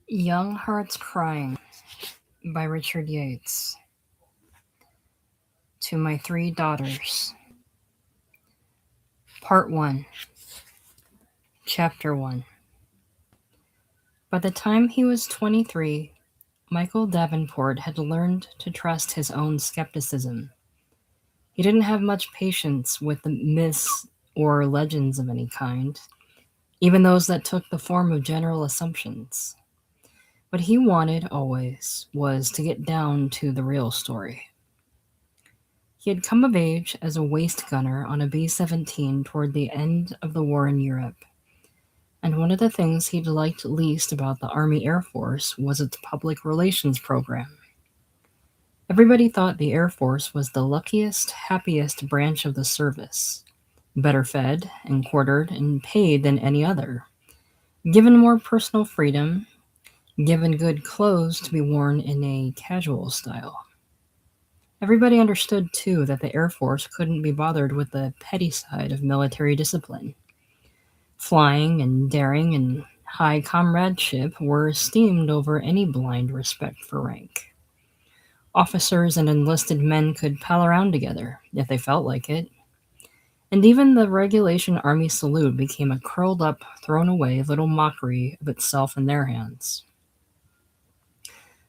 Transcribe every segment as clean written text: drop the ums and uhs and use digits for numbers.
Young Hearts Crying by Richard Yates. To my three daughters. Part 1. Chapter 1. By the time he was 23, Michael Davenport had learned to trust his own skepticism. He didn't have much patience with the myths or legends of any kind, even those that took the form of general assumptions. What he wanted always was to get down to the real story. He had come of age as a waist gunner on a B-17 toward the end of the war in Europe, and one of the things he liked least about the Army Air Force was its public relations program. Everybody thought the Air Force was the luckiest, happiest branch of the service, better fed and quartered and paid than any other, given more personal freedom, given good clothes to be worn in a casual style. Everybody understood, too, that the Air Force couldn't be bothered with the petty side of military discipline. Flying and daring and high comradeship were esteemed over any blind respect for rank. Officers and enlisted men could pal around together, if they felt like it, and even the regulation Army salute became a curled up, thrown away little mockery of itself in their hands.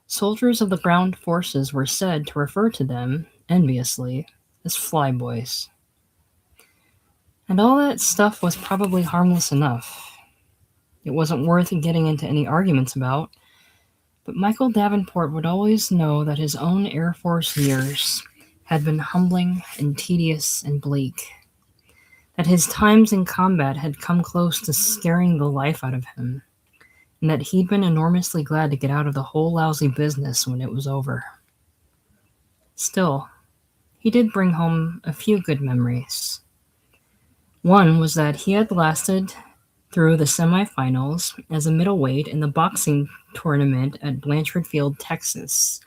Soldiers of the ground forces were said to refer to them, enviously, as flyboys. And all that stuff was probably harmless enough. It wasn't worth getting into any arguments about, but Michael Davenport would always know that his own Air Force years had been humbling and tedious and bleak, that his times in combat had come close to scaring the life out of him, and that he'd been enormously glad to get out of the whole lousy business when it was over. Still, he did bring home a few good memories. One was that he had lasted through the semifinals as a middleweight in the boxing tournament at Blanchard Field, Texas.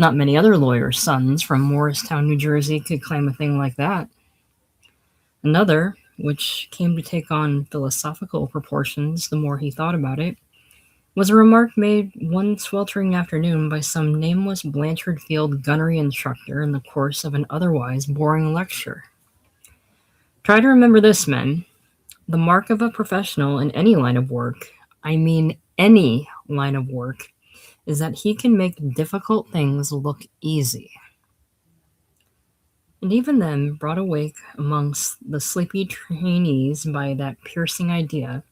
Not many other lawyers' sons from Morristown, New Jersey could claim a thing like that. Another, which came to take on philosophical proportions the more he thought about it, was a remark made one sweltering afternoon by some nameless Blanchard Field gunnery instructor in the course of an otherwise boring lecture. Try to remember this, men. The mark of a professional in any line of work, I mean any line of work, is that he can make difficult things look easy. And even then, brought awake amongst the sleepy trainees by that piercing idea,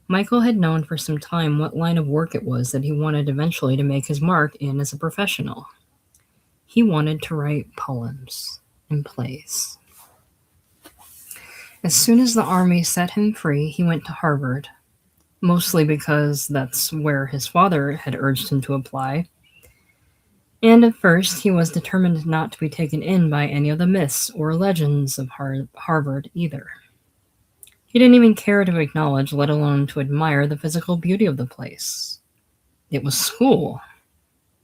Michael had known for some time what line of work it was that he wanted eventually to make his mark in as a professional. He wanted to write poems and plays. As soon as the Army set him free, he went to Harvard, mostly because that's where his father had urged him to apply. And at first, he was determined not to be taken in by any of the myths or legends of Harvard either. He didn't even care to acknowledge, let alone to admire, the physical beauty of the place. It was school,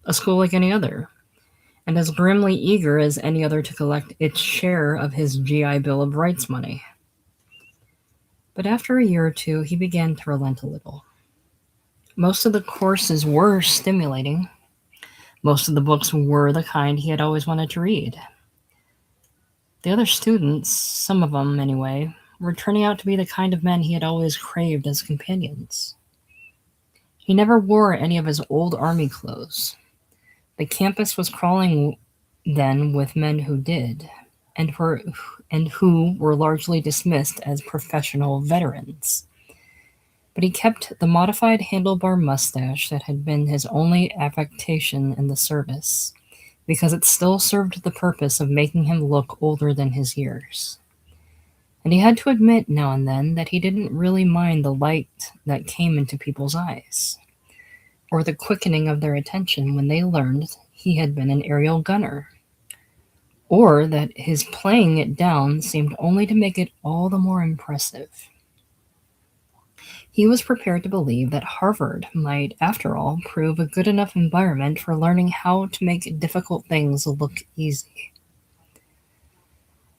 a school like any other, and as grimly eager as any other to collect its share of his GI Bill of Rights money. But after a year or two, he began to relent a little. Most of the courses were stimulating. Most of the books were the kind he had always wanted to read. The other students, some of them anyway, were turning out to be the kind of men he had always craved as companions. He never wore any of his old army clothes. The campus was crawling then with men who did, and who were largely dismissed as professional veterans. But he kept the modified handlebar mustache that had been his only affectation in the service, because it still served the purpose of making him look older than his years. And he had to admit now and then that he didn't really mind the light that came into people's eyes, or the quickening of their attention when they learned he had been an aerial gunner, or that his playing it down seemed only to make it all the more impressive. He was prepared to believe that Harvard might, after all, prove a good enough environment for learning how to make difficult things look easy.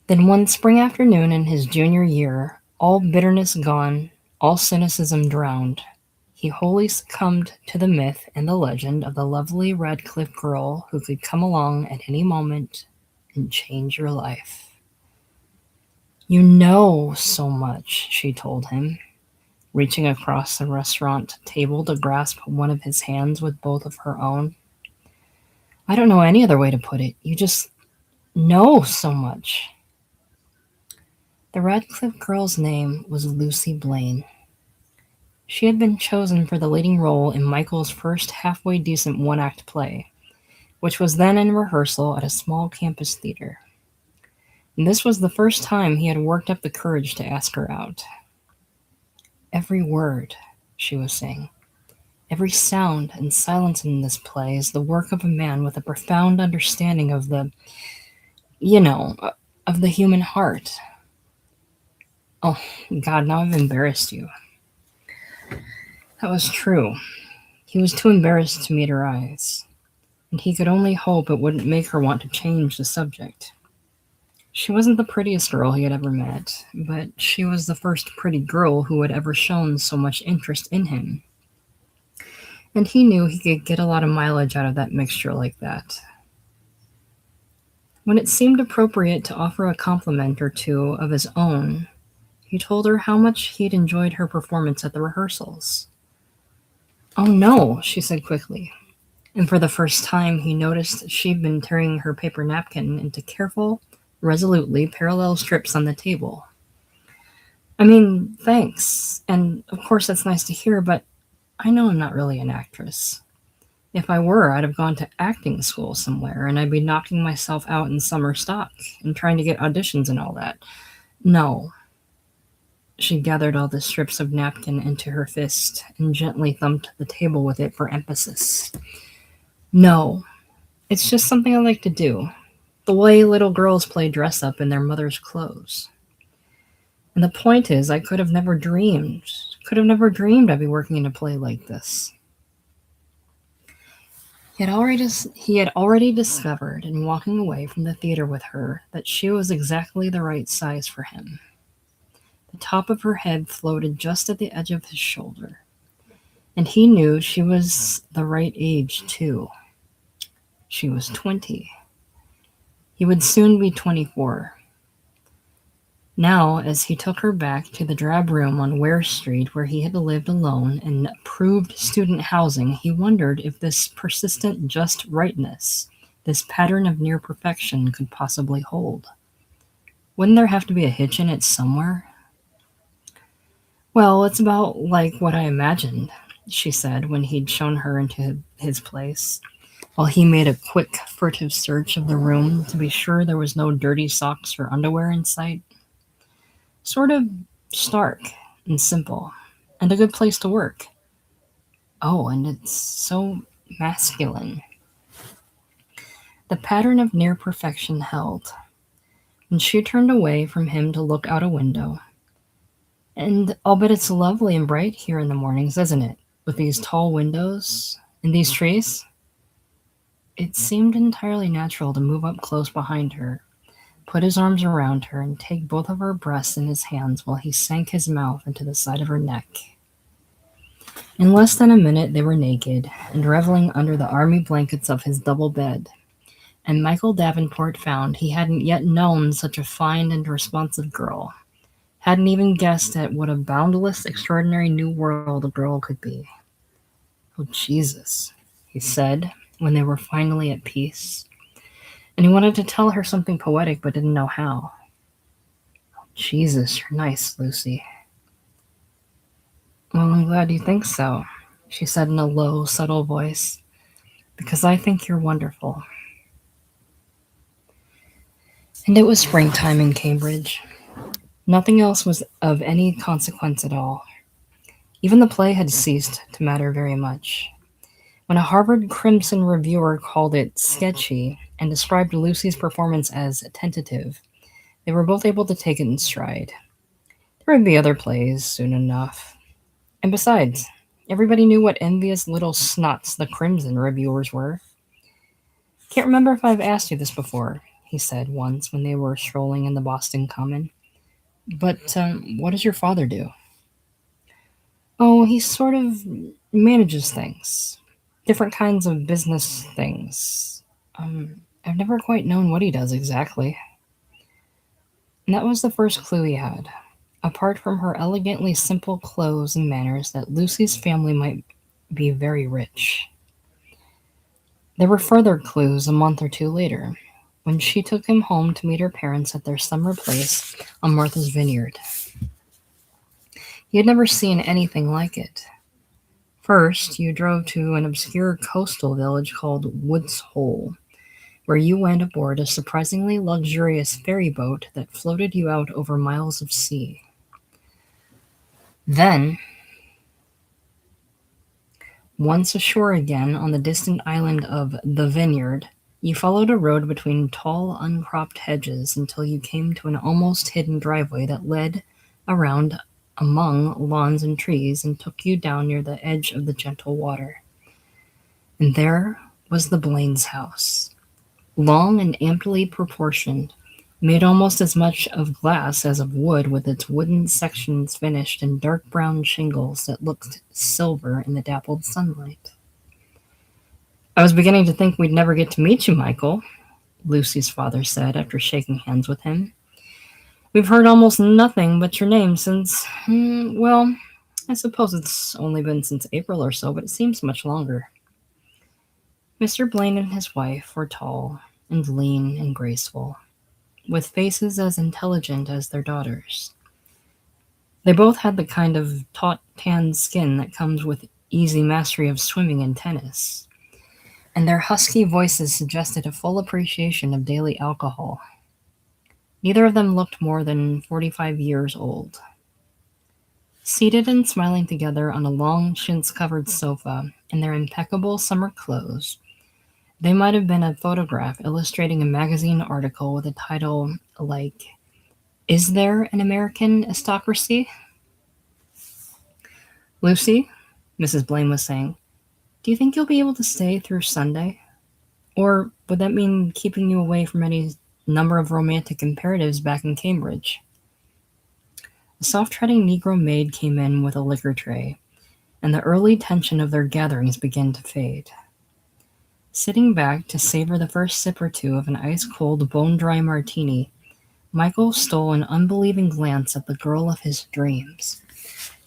Then one spring afternoon in his junior year, all bitterness gone, all cynicism drowned, He wholly succumbed to the myth and the legend of the lovely Radcliffe girl who could come along at any moment and change your life. You know so much, she told him, reaching across the restaurant table to grasp one of his hands with both of her own. I don't know any other way to put it. You just know so much. The Radcliffe girl's name was Lucy Blaine. She had been chosen for the leading role in Michael's first halfway decent one-act play, which was then in rehearsal at a small campus theater. And this was the first time he had worked up the courage to ask her out. Every word, she was saying, every sound and silence in this play is the work of a man with a profound understanding of of the human heart. Oh, God, now I've embarrassed you. That was true. He was too embarrassed to meet her eyes, and he could only hope it wouldn't make her want to change the subject. She wasn't the prettiest girl he had ever met, but she was the first pretty girl who had ever shown so much interest in him. And he knew he could get a lot of mileage out of that mixture like that. When it seemed appropriate to offer a compliment or two of his own, he told her how much he'd enjoyed her performance at the rehearsals. Oh no, she said quickly, and for the first time he noticed she'd been tearing her paper napkin into careful, resolutely parallel strips on the table. I mean, thanks, and of course that's nice to hear, but I know I'm not really an actress. If I were, I'd have gone to acting school somewhere, and I'd be knocking myself out in summer stock and trying to get auditions and all that. No. She gathered all the strips of napkin into her fist and gently thumped the table with it for emphasis. No. It's just something I like to do. The way little girls play dress up in their mother's clothes. And the point is, I could have never dreamed I'd be working in a play like this. He had already discovered in walking away from the theater with her that she was exactly the right size for him. The top of her head floated just at the edge of his shoulder, and he knew she was the right age, too. She was 20. He would soon be 24. Now, as he took her back to the drab room on Ware Street where he had lived alone in approved student housing, he wondered if this persistent just rightness, this pattern of near perfection, could possibly hold. Wouldn't there have to be a hitch in it somewhere? Well, it's about like what I imagined, she said when he'd shown her into his place, while he made a quick, furtive search of the room to be sure there was no dirty socks or underwear in sight. Sort of stark and simple, and a good place to work. Oh, and it's so masculine. The pattern of near perfection held, and she turned away from him to look out a window. And I'll bet it's lovely and bright here in the mornings, isn't it? With these tall windows and these trees? It seemed entirely natural to move up close behind her, put his arms around her, and take both of her breasts in his hands while he sank his mouth into the side of her neck. In less than a minute they were naked and reveling under the army blankets of his double bed, and Michael Davenport found he hadn't yet known such a fine and responsive girl, hadn't even guessed at what a boundless, extraordinary new world a girl could be. Oh, Jesus, he said when they were finally at peace, and he wanted to tell her something poetic but didn't know how. Oh, Jesus, you're nice, Lucy. Well, I'm glad you think so, she said in a low, subtle voice, because I think you're wonderful. And it was springtime in Cambridge. Nothing else was of any consequence at all. Even the play had ceased to matter very much. When a Harvard Crimson reviewer called it sketchy and described Lucy's performance as tentative, they were both able to take it in stride. There would be other plays soon enough. And besides, everybody knew what envious little snots the Crimson reviewers were. Can't remember if I've asked you this before, he said once when they were strolling in the Boston Common. But what does your father do? Oh, he sort of manages things, different kinds of business things. I've never quite known what he does exactly. And that was the first clue he had. Apart from her elegantly simple clothes and manners, that Lucy's family might be very rich. There were further clues a month or two later, when she took him home to meet her parents at their summer place on Martha's Vineyard. He had never seen anything like it. First, you drove to an obscure coastal village called Woods Hole, where you went aboard a surprisingly luxurious ferry boat that floated you out over miles of sea. Then, once ashore again on the distant island of the Vineyard, you followed a road between tall, uncropped hedges until you came to an almost hidden driveway that led around among lawns and trees and took you down near the edge of the gentle water. And there was the Blaine's house, long and amply proportioned, made almost as much of glass as of wood, with its wooden sections finished in dark brown shingles that looked silver in the dappled sunlight. "I was beginning to think we'd never get to meet you, Michael," Lucy's father said after shaking hands with him. "We've heard almost nothing but your name since, well, I suppose it's only been since April or so, but it seems much longer." Mr. Blaine and his wife were tall and lean and graceful, with faces as intelligent as their daughters. They both had the kind of taut tan skin that comes with easy mastery of swimming and tennis, and their husky voices suggested a full appreciation of daily alcohol. Neither of them looked more than 45 years old. Seated and smiling together on a long chintz-covered sofa in their impeccable summer clothes, they might have been a photograph illustrating a magazine article with a title like, "Is There an American Aristocracy?" "Lucy," Mrs. Blaine was saying, "do you think you'll be able to stay through Sunday? Or would that mean keeping you away from any number of romantic imperatives back in Cambridge?" A soft-treading Negro maid came in with a liquor tray, and the early tension of their gatherings began to fade. Sitting back to savor the first sip or two of an ice-cold, bone-dry martini, Michael stole an unbelieving glance at the girl of his dreams,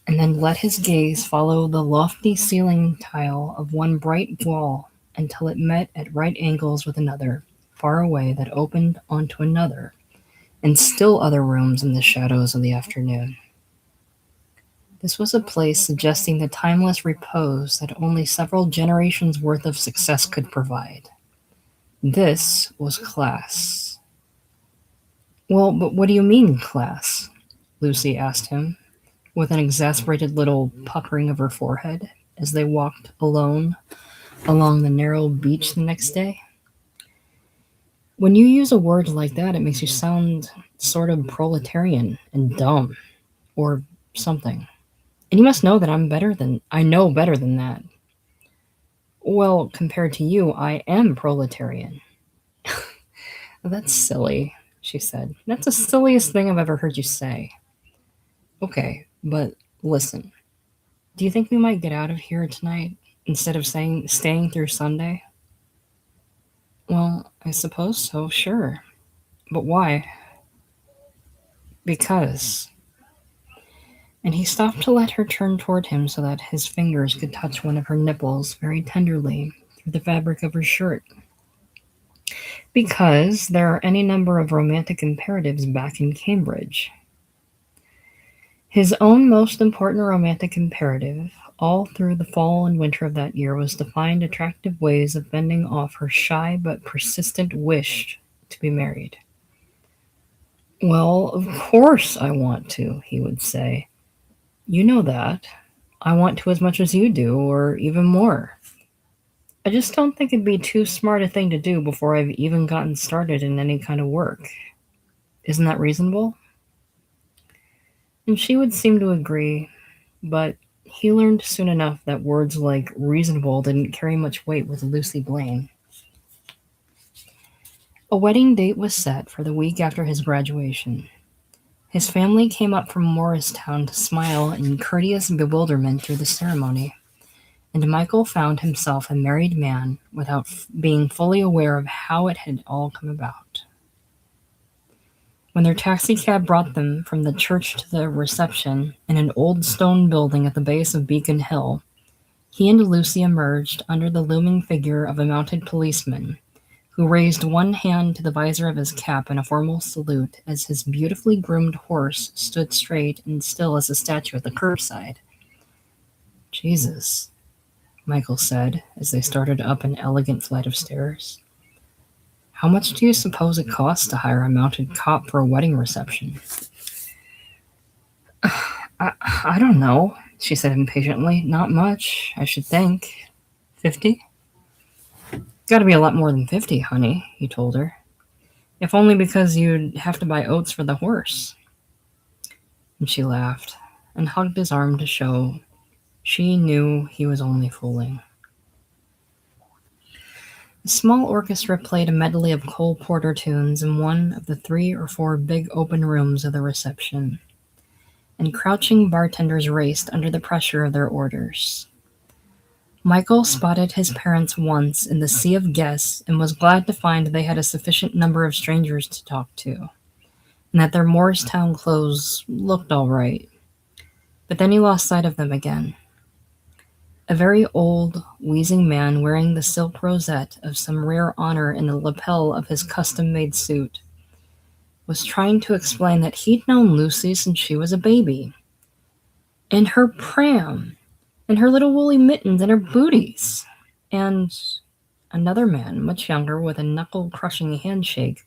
and then let his gaze follow the lofty ceiling tile of one bright wall until it met at right angles with another, far away, that opened onto another, and still other rooms in the shadows of the afternoon. This was a place suggesting the timeless repose that only several generations' worth of success could provide. This was class. "Well, but what do you mean, class?" Lucy asked him, with an exasperated little puckering of her forehead, as they walked alone along the narrow beach the next day. "When you use a word like that, it makes you sound sort of proletarian and dumb, or something. And you must know that I know better than that." "Well, compared to you, I am proletarian." "That's silly," she said. "That's the silliest thing I've ever heard you say." "Okay, but listen. Do you think we might get out of here tonight instead of staying through Sunday?" "Well, I suppose so, sure. But why?" "Because." And he stopped to let her turn toward him so that his fingers could touch one of her nipples very tenderly through the fabric of her shirt. "Because there are any number of romantic imperatives back in Cambridge." His own most important romantic imperative, all through the fall and winter of that year, was to find attractive ways of fending off her shy but persistent wish to be married. "Well, of course I want to," he would say. "You know that. I want to as much as you do, or even more. I just don't think it'd be too smart a thing to do before I've even gotten started in any kind of work. Isn't that reasonable?" And she would seem to agree, but he learned soon enough that words like reasonable didn't carry much weight with Lucy Blaine. A wedding date was set for the week after his graduation. His family came up from Morristown to smile in courteous bewilderment through the ceremony, and Michael found himself a married man without being fully aware of how it had all come about. When their taxicab brought them from the church to the reception in an old stone building at the base of Beacon Hill, he and Lucy emerged under the looming figure of a mounted policeman, who raised one hand to the visor of his cap in a formal salute as his beautifully groomed horse stood straight and still as a statue at the curbside. "Jesus," Michael said as they started up an elegant flight of stairs. "How much do you suppose it costs to hire a mounted cop for a wedding reception?" I don't know, she said impatiently. "Not much, I should think. 50? Gotta be a lot more than 50, honey," he told her. "If only because you'd have to buy oats for the horse." And she laughed and hugged his arm to show she knew he was only fooling. A small orchestra played a medley of Cole Porter tunes in one of the 3 or 4 big open rooms of the reception, and crouching bartenders raced under the pressure of their orders. Michael spotted his parents once in the sea of guests and was glad to find they had a sufficient number of strangers to talk to, and that their Morristown clothes looked all right. But then he lost sight of them again. A very old, wheezing man wearing the silk rosette of some rare honor in the lapel of his custom-made suit was trying to explain that he'd known Lucy since she was a baby. In her pram, and her little woolly mittens and her booties. And another man, much younger, with a knuckle-crushing handshake,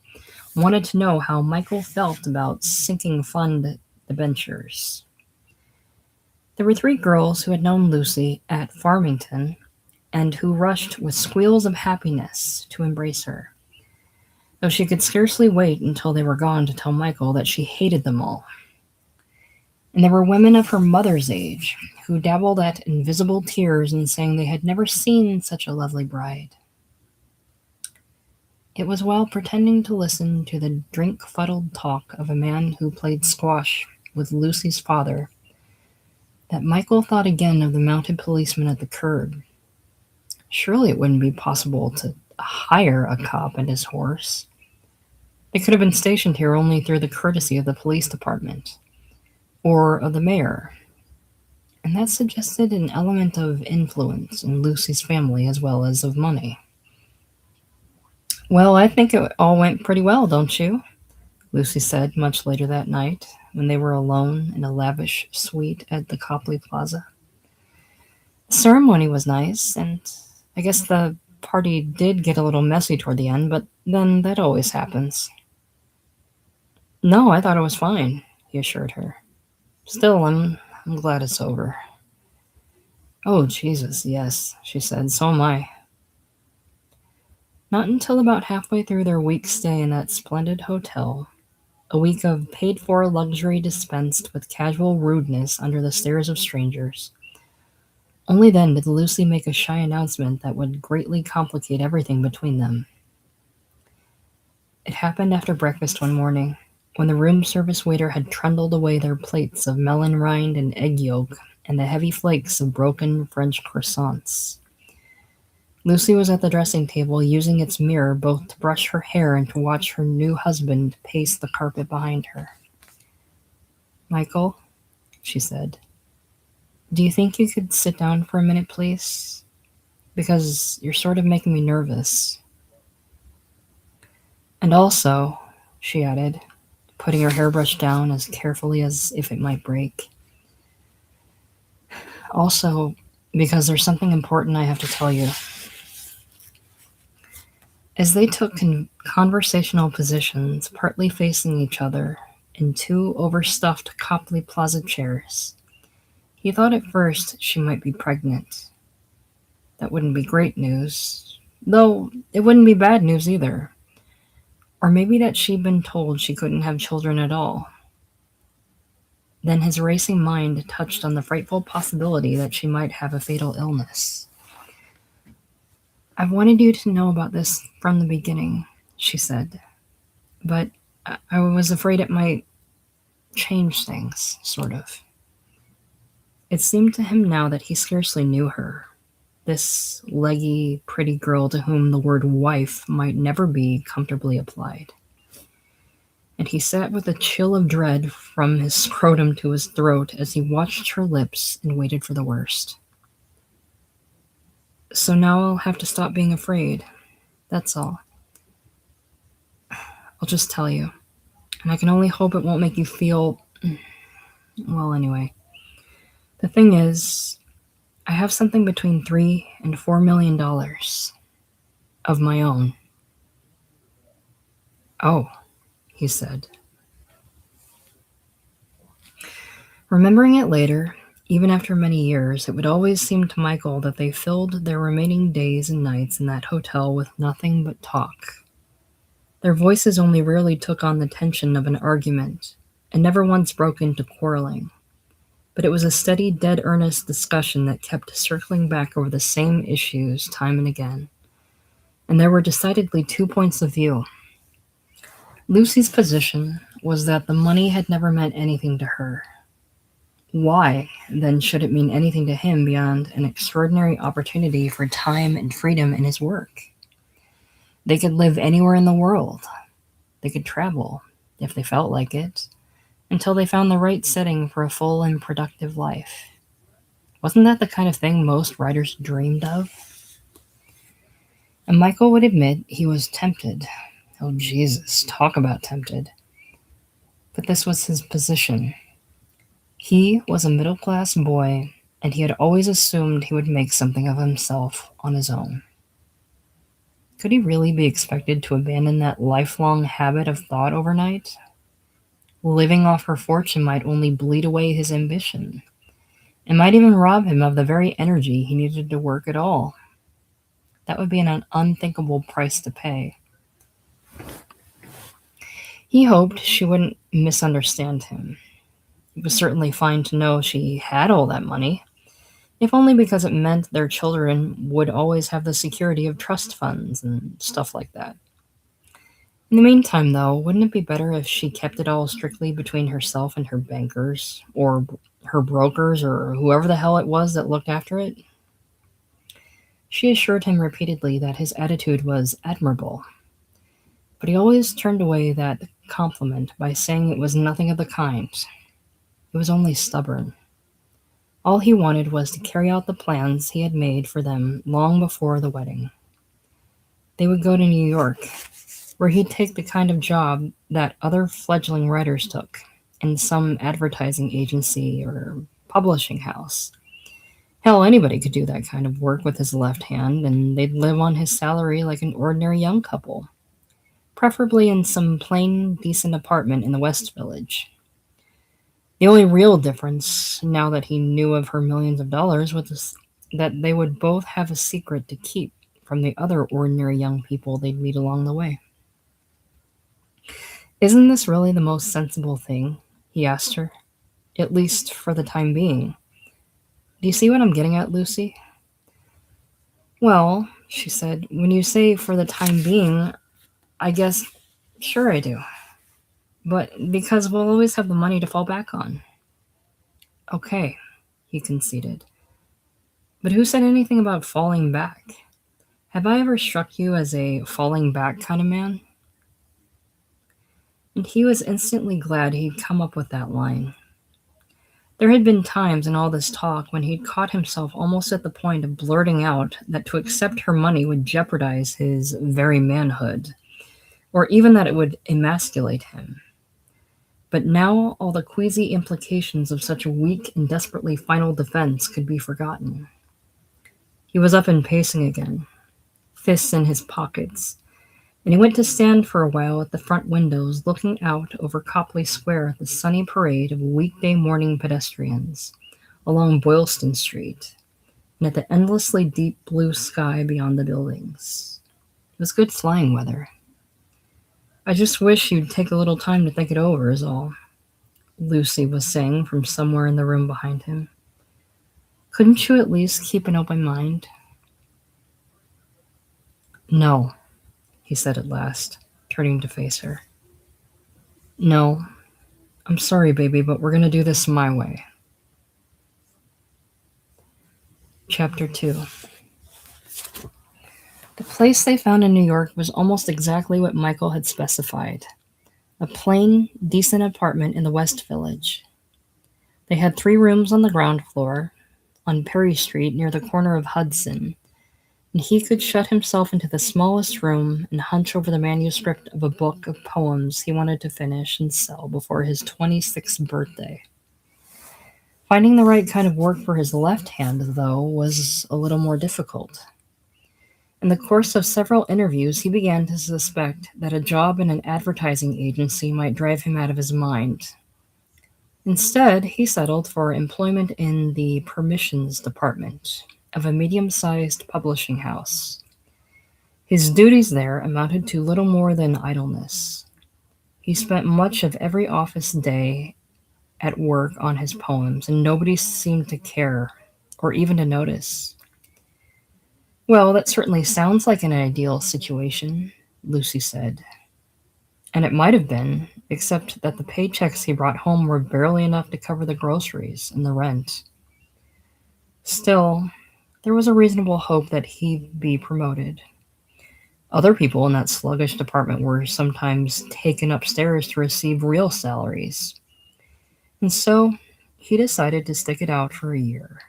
wanted to know how Michael felt about sinking fund debentures. There were 3 girls who had known Lucy at Farmington and who rushed with squeals of happiness to embrace her, though she could scarcely wait until they were gone to tell Michael that she hated them all. And there were women of her mother's age who dabbled at invisible tears in saying they had never seen such a lovely bride. It was while pretending to listen to the drink-fuddled talk of a man who played squash with Lucy's father that Michael thought again of the mounted policeman at the curb. Surely it wouldn't be possible to hire a cop and his horse. They could have been stationed here only through the courtesy of the police department, or of the mayor, and that suggested an element of influence in Lucy's family as well as of money. "Well, I think it all went pretty well, don't you?" Lucy said much later that night, when they were alone in a lavish suite at the Copley Plaza. "The ceremony was nice, and I guess the party did get a little messy toward the end, but then that always happens." "No, I thought it was fine," he assured her. "Still, I'm glad it's over." "Oh, Jesus, yes," she said, "so am I." Not until about halfway through their week's stay in that splendid hotel, a week of paid-for luxury dispensed with casual rudeness under the stares of strangers, only then did Lucy make a shy announcement that would greatly complicate everything between them. It happened after breakfast one morning, when the room service waiter had trundled away their plates of melon rind and egg yolk and the heavy flakes of broken French croissants. Lucy was at the dressing table using its mirror both to brush her hair and to watch her new husband pace the carpet behind her. "Michael," she said, "do you think you could sit down for a minute, please? Because you're sort of making me nervous. And also," she added, putting her hairbrush down as carefully as if it might break, "also because there's something important I have to tell you." As they took conversational positions, partly facing each other, in 2 overstuffed Copley Plaza chairs, he thought at first she might be pregnant. That wouldn't be great news, though it wouldn't be bad news either. Or maybe that she'd been told she couldn't have children at all. Then his racing mind touched on the frightful possibility that she might have a fatal illness. "I've wanted you to know about this from the beginning," she said, "but I was afraid it might change things, sort of. It seemed to him now that he scarcely knew her, this leggy, pretty girl to whom the word wife might never be comfortably applied. And he sat with a chill of dread from his scrotum to his throat as he watched her lips and waited for the worst. So now I'll have to stop being afraid. That's all. I'll just tell you. And I can only hope it won't make you feel. Well, anyway. The thing is, I have something between $3 and $4 million of my own. Oh, he said. Remembering it later, even after many years, it would always seem to Michael that they filled their remaining days and nights in that hotel with nothing but talk. Their voices only rarely took on the tension of an argument, and never once broke into quarreling. But it was a steady, dead earnest discussion that kept circling back over the same issues time and again. And there were decidedly two points of view. Lucy's position was that the money had never meant anything to her. Why, then, should it mean anything to him beyond an extraordinary opportunity for time and freedom in his work? They could live anywhere in the world. They could travel, if they felt like it, until they found the right setting for a full and productive life. Wasn't that the kind of thing most writers dreamed of? And Michael would admit he was tempted. Oh, Jesus, talk about tempted. But this was his position. He was a middle-class boy, and he had always assumed he would make something of himself on his own. Could he really be expected to abandon that lifelong habit of thought overnight? Living off her fortune might only bleed away his ambition. It might even rob him of the very energy he needed to work at all. That would be an unthinkable price to pay. He hoped she wouldn't misunderstand him. It was certainly fine to know she had all that money, if only because it meant their children would always have the security of trust funds and stuff like that. In the meantime, though, wouldn't it be better if she kept it all strictly between herself and her bankers, or her brokers, or whoever the hell it was that looked after it? She assured him repeatedly that his attitude was admirable, but he always turned away that compliment by saying it was nothing of the kind. It was only stubborn. All he wanted was to carry out the plans he had made for them long before the wedding. They would go to New York, where he'd take the kind of job that other fledgling writers took, in some advertising agency or publishing house. Hell, anybody could do that kind of work with his left hand, and they'd live on his salary like an ordinary young couple, preferably in some plain, decent apartment in the West Village. The only real difference, now that he knew of her millions of dollars, was that they would both have a secret to keep from the other ordinary young people they'd meet along the way. "Isn't this really the most sensible thing?" he asked her. "At least for the time being. Do you see what I'm getting at, Lucy?" "Well," she said, "when you say for the time being, I guess, sure I do. But because we'll always have the money to fall back on." "Okay," he conceded. "But who said anything about falling back? Have I ever struck you as a falling back kind of man?" And he was instantly glad he'd come up with that line. There had been times in all this talk when he'd caught himself almost at the point of blurting out that to accept her money would jeopardize his very manhood, or even that it would emasculate him. But now all the queasy implications of such a weak and desperately final defense could be forgotten. He was up and pacing again, fists in his pockets, and he went to stand for a while at the front windows looking out over Copley Square at the sunny parade of weekday morning pedestrians along Boylston Street, and at the endlessly deep blue sky beyond the buildings. It was good flying weather. "I just wish you'd take a little time to think it over, is all," Lucy was saying from somewhere in the room behind him. "Couldn't you at least keep an open mind?" "No," he said at last, turning to face her. "No, I'm sorry, baby, but we're gonna do this my way. Chapter 2. The place they found in New York was almost exactly what Michael had specified: a plain, decent apartment in the West Village. They had 3 rooms on the ground floor, on Perry Street near the corner of Hudson, and he could shut himself into the smallest room and hunch over the manuscript of a book of poems he wanted to finish and sell before his 26th birthday. Finding the right kind of work for his left hand, though, was a little more difficult. In the course of several interviews, he began to suspect that a job in an advertising agency might drive him out of his mind. Instead, he settled for employment in the permissions department of a medium-sized publishing house. His duties there amounted to little more than idleness. He spent much of every office day at work on his poems, and nobody seemed to care or even to notice. Well, that certainly sounds like an ideal situation, Lucy said. And it might have been, except that the paychecks he brought home were barely enough to cover the groceries and the rent. Still, there was a reasonable hope that he'd be promoted. Other people in that sluggish department were sometimes taken upstairs to receive real salaries. And so he decided to stick it out for a year.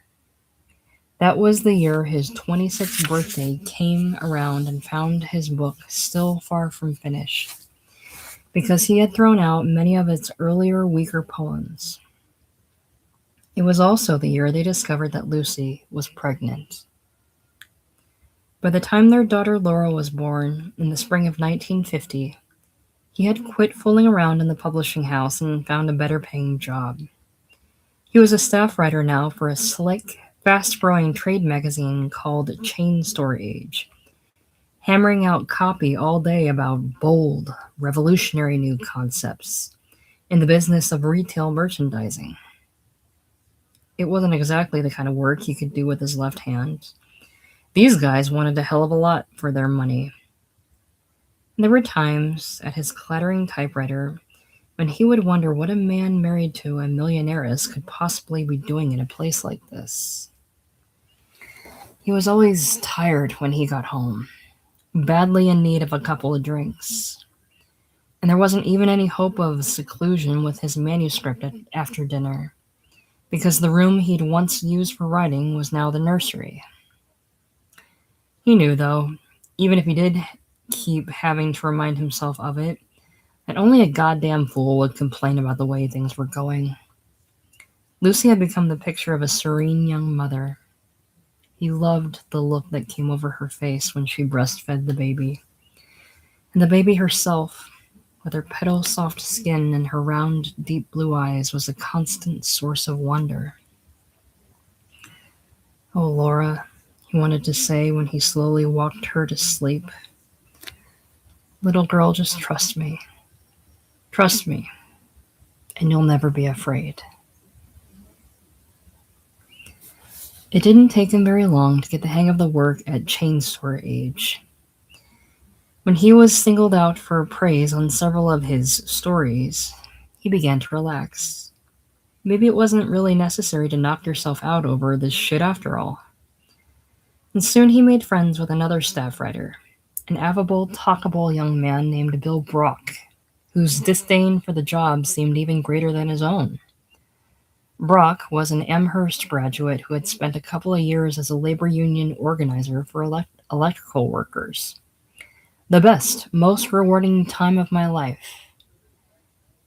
That was the year his 26th birthday came around and found his book still far from finished, because he had thrown out many of its earlier, weaker poems. It was also the year they discovered that Lucy was pregnant. By the time their daughter Laura was born, in the spring of 1950, he had quit fooling around in the publishing house and found a better paying job. He was a staff writer now for a slick, fast-growing trade magazine called Chain Store Age, hammering out copy all day about bold, revolutionary new concepts in the business of retail merchandising. It wasn't exactly the kind of work he could do with his left hand. These guys wanted a hell of a lot for their money. There were times at his clattering typewriter when he would wonder what a man married to a millionairess could possibly be doing in a place like this. He was always tired when he got home, badly in need of a couple of drinks. And there wasn't even any hope of seclusion with his manuscript after dinner, because the room he'd once used for writing was now the nursery. He knew, though, even if he did keep having to remind himself of it, that only a goddamn fool would complain about the way things were going. Lucy had become the picture of a serene young mother. He loved the look that came over her face when she breastfed the baby. And the baby herself, with her petal-soft skin and her round, deep blue eyes, was a constant source of wonder. "Oh, Laura," he wanted to say when he slowly walked her to sleep. "Little girl, just trust me. Trust me, and you'll never be afraid." It didn't take him very long to get the hang of the work at Chain Store Age. When he was singled out for praise on several of his stories, he began to relax. Maybe it wasn't really necessary to knock yourself out over this shit after all. And soon he made friends with another staff writer, an affable, talkable young man named Bill Brock, whose disdain for the job seemed even greater than his own. Brock was an Amherst graduate who had spent a couple of years as a labor union organizer for electrical workers. "The best, most rewarding time of my life."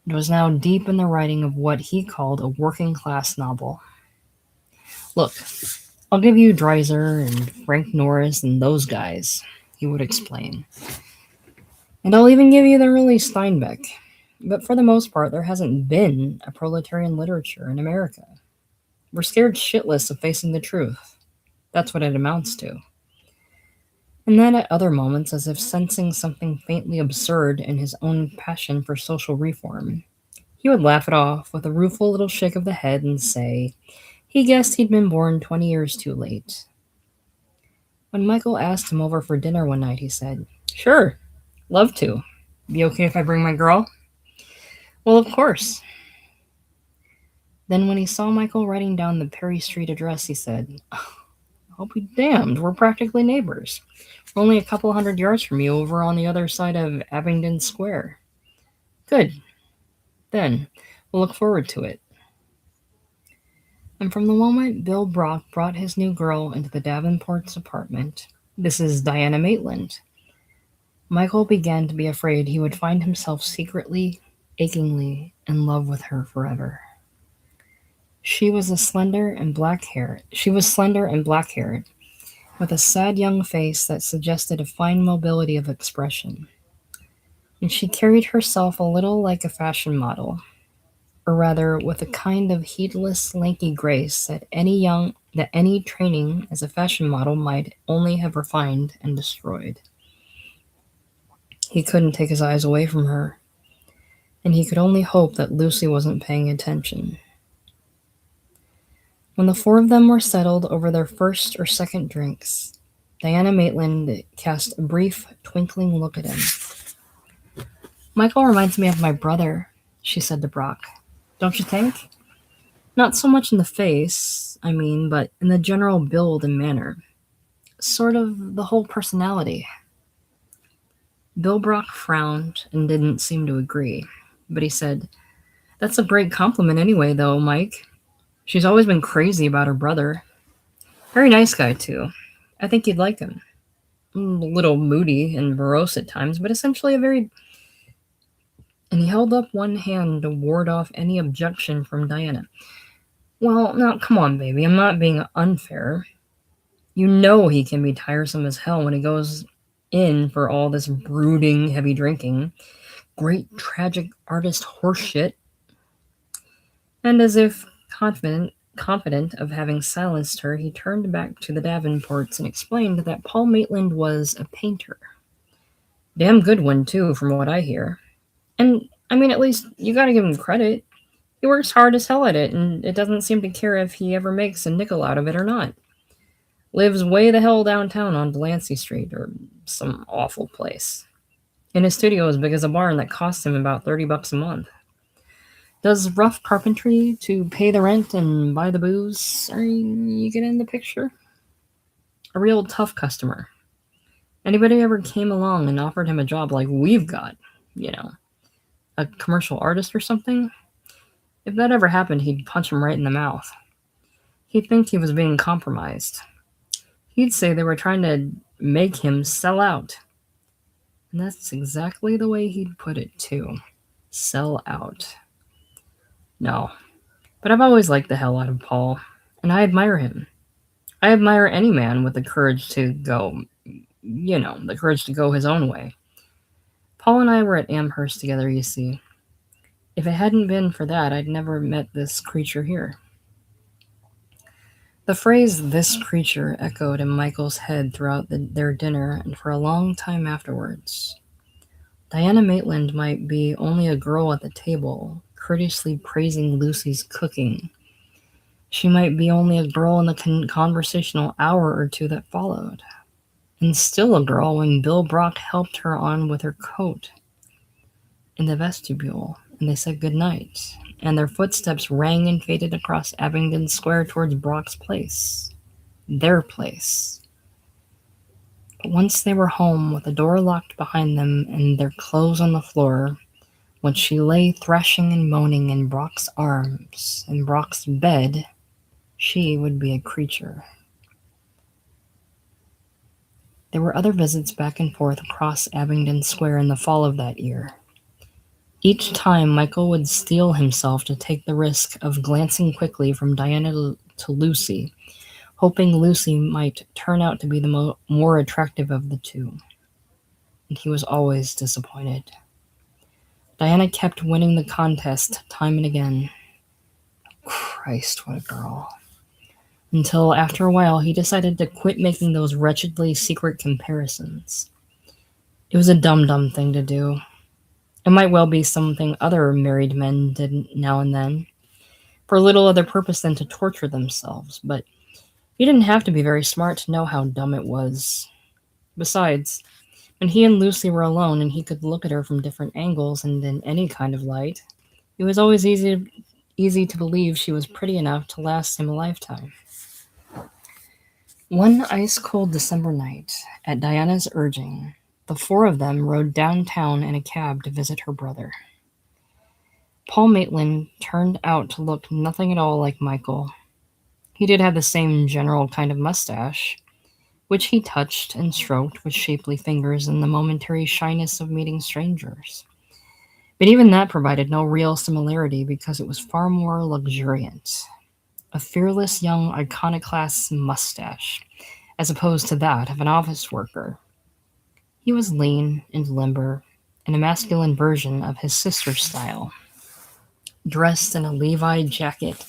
It was now deep in the writing of what he called a working-class novel. "Look, I'll give you Dreiser and Frank Norris and those guys," he would explain. "And I'll even give you the early Steinbeck. But for the most part, there hasn't been a proletarian literature in America. We're scared shitless of facing the truth. That's what it amounts to." And then at other moments, as if sensing something faintly absurd in his own passion for social reform, he would laugh it off with a rueful little shake of the head and say he guessed he'd been born 20 years too late. When Michael asked him over for dinner one night, he said, "Sure, love to. Be okay if I bring my girl?" "Well, of course." Then, when he saw Michael writing down the Perry Street address, he said, I'll be damned, we're practically neighbors. We're only a couple hundred yards from you over on the other side of Abingdon Square. Good. Then, we'll look forward to it. And from the moment Bill Brock brought his new girl into the Davenports' apartment, this is Diana Maitland, Michael began to be afraid he would find himself secretly, achingly in love with her forever. She was slender and black-haired, with a sad young face that suggested a fine mobility of expression. And she carried herself a little like a fashion model, or rather with a kind of heedless, lanky grace that any training as a fashion model might only have refined and destroyed. He couldn't take his eyes away from her, and he could only hope that Lucy wasn't paying attention. When the four of them were settled over their first or second drinks, Diana Maitland cast a brief, twinkling look at him. Michael reminds me of my brother, she said to Brock. Don't you think? Not so much in the face, I mean, but in the general build and manner. Sort of the whole personality. Bill Brock frowned and didn't seem to agree, but he said, That's a great compliment anyway, though, Mike. She's always been crazy about her brother. Very nice guy, too. I think you'd like him. A little moody and morose at times, but essentially a very... And he held up one hand to ward off any objection from Diana. Well, now, come on, baby. I'm not being unfair. You know he can be tiresome as hell when he goes in for all this brooding, heavy drinking. Great, tragic artist horseshit. And as if confident of having silenced her, he turned back to the Davenports and explained that Paul Maitland was a painter. Damn good one, too, from what I hear. And, I mean, at least you gotta give him credit. He works hard as hell at it, and it doesn't seem to care if he ever makes a nickel out of it or not. Lives way the hell downtown on Delancey Street, or some awful place. And his studio is big as a barn that costs him about $30 a month. Does rough carpentry to pay the rent and buy the booze. Are you getting the picture? A real tough customer. Anybody ever came along and offered him a job like we've got, a commercial artist or something? If that ever happened, he'd punch him right in the mouth. He'd think he was being compromised. He'd say they were trying to make him sell out. And that's exactly the way he'd put it, too. Sell out. No. But I've always liked the hell out of Paul, and I admire him. I admire any man with the courage to go, the courage to go his own way. Paul and I were at Amherst together, you see. If it hadn't been for that, I'd never met this creature here. The phrase "this creature" echoed in Michael's head throughout their dinner and for a long time afterwards. Diana Maitland might be only a girl at the table, courteously praising Lucy's cooking. She might be only a girl in the conversational hour or two that followed. And still a girl when Bill Brock helped her on with her coat in the vestibule, and they said goodnight, and their footsteps rang and faded across Abingdon Square towards Brock's place. Their place. But once they were home, with the door locked behind them and their clothes on the floor, when she lay thrashing and moaning in Brock's arms, in Brock's bed, she would be a creature. There were other visits back and forth across Abingdon Square in the fall of that year. Each time, Michael would steel himself to take the risk of glancing quickly from Diana to Lucy, hoping Lucy might turn out to be the more attractive of the two. And he was always disappointed. Diana kept winning the contest time and again. Christ, what a girl. Until, after a while, he decided to quit making those wretchedly secret comparisons. It was a dumb thing to do. It might well be something other married men did now and then, for little other purpose than to torture themselves, but you didn't have to be very smart to know how dumb it was. Besides, when he and Lucy were alone and he could look at her from different angles and in any kind of light, it was always easier easy to believe she was pretty enough to last him a lifetime. One ice-cold December night, at Diana's urging, the four of them rode downtown in a cab to visit her brother. Paul Maitland turned out to look nothing at all like Michael. He did have the same general kind of mustache, which he touched and stroked with shapely fingers in the momentary shyness of meeting strangers. But even that provided no real similarity because it was far more luxuriant. A fearless young iconoclast's mustache, as opposed to that of an office worker. He was lean and limber, and a masculine version of his sister's style, dressed in a Levi jacket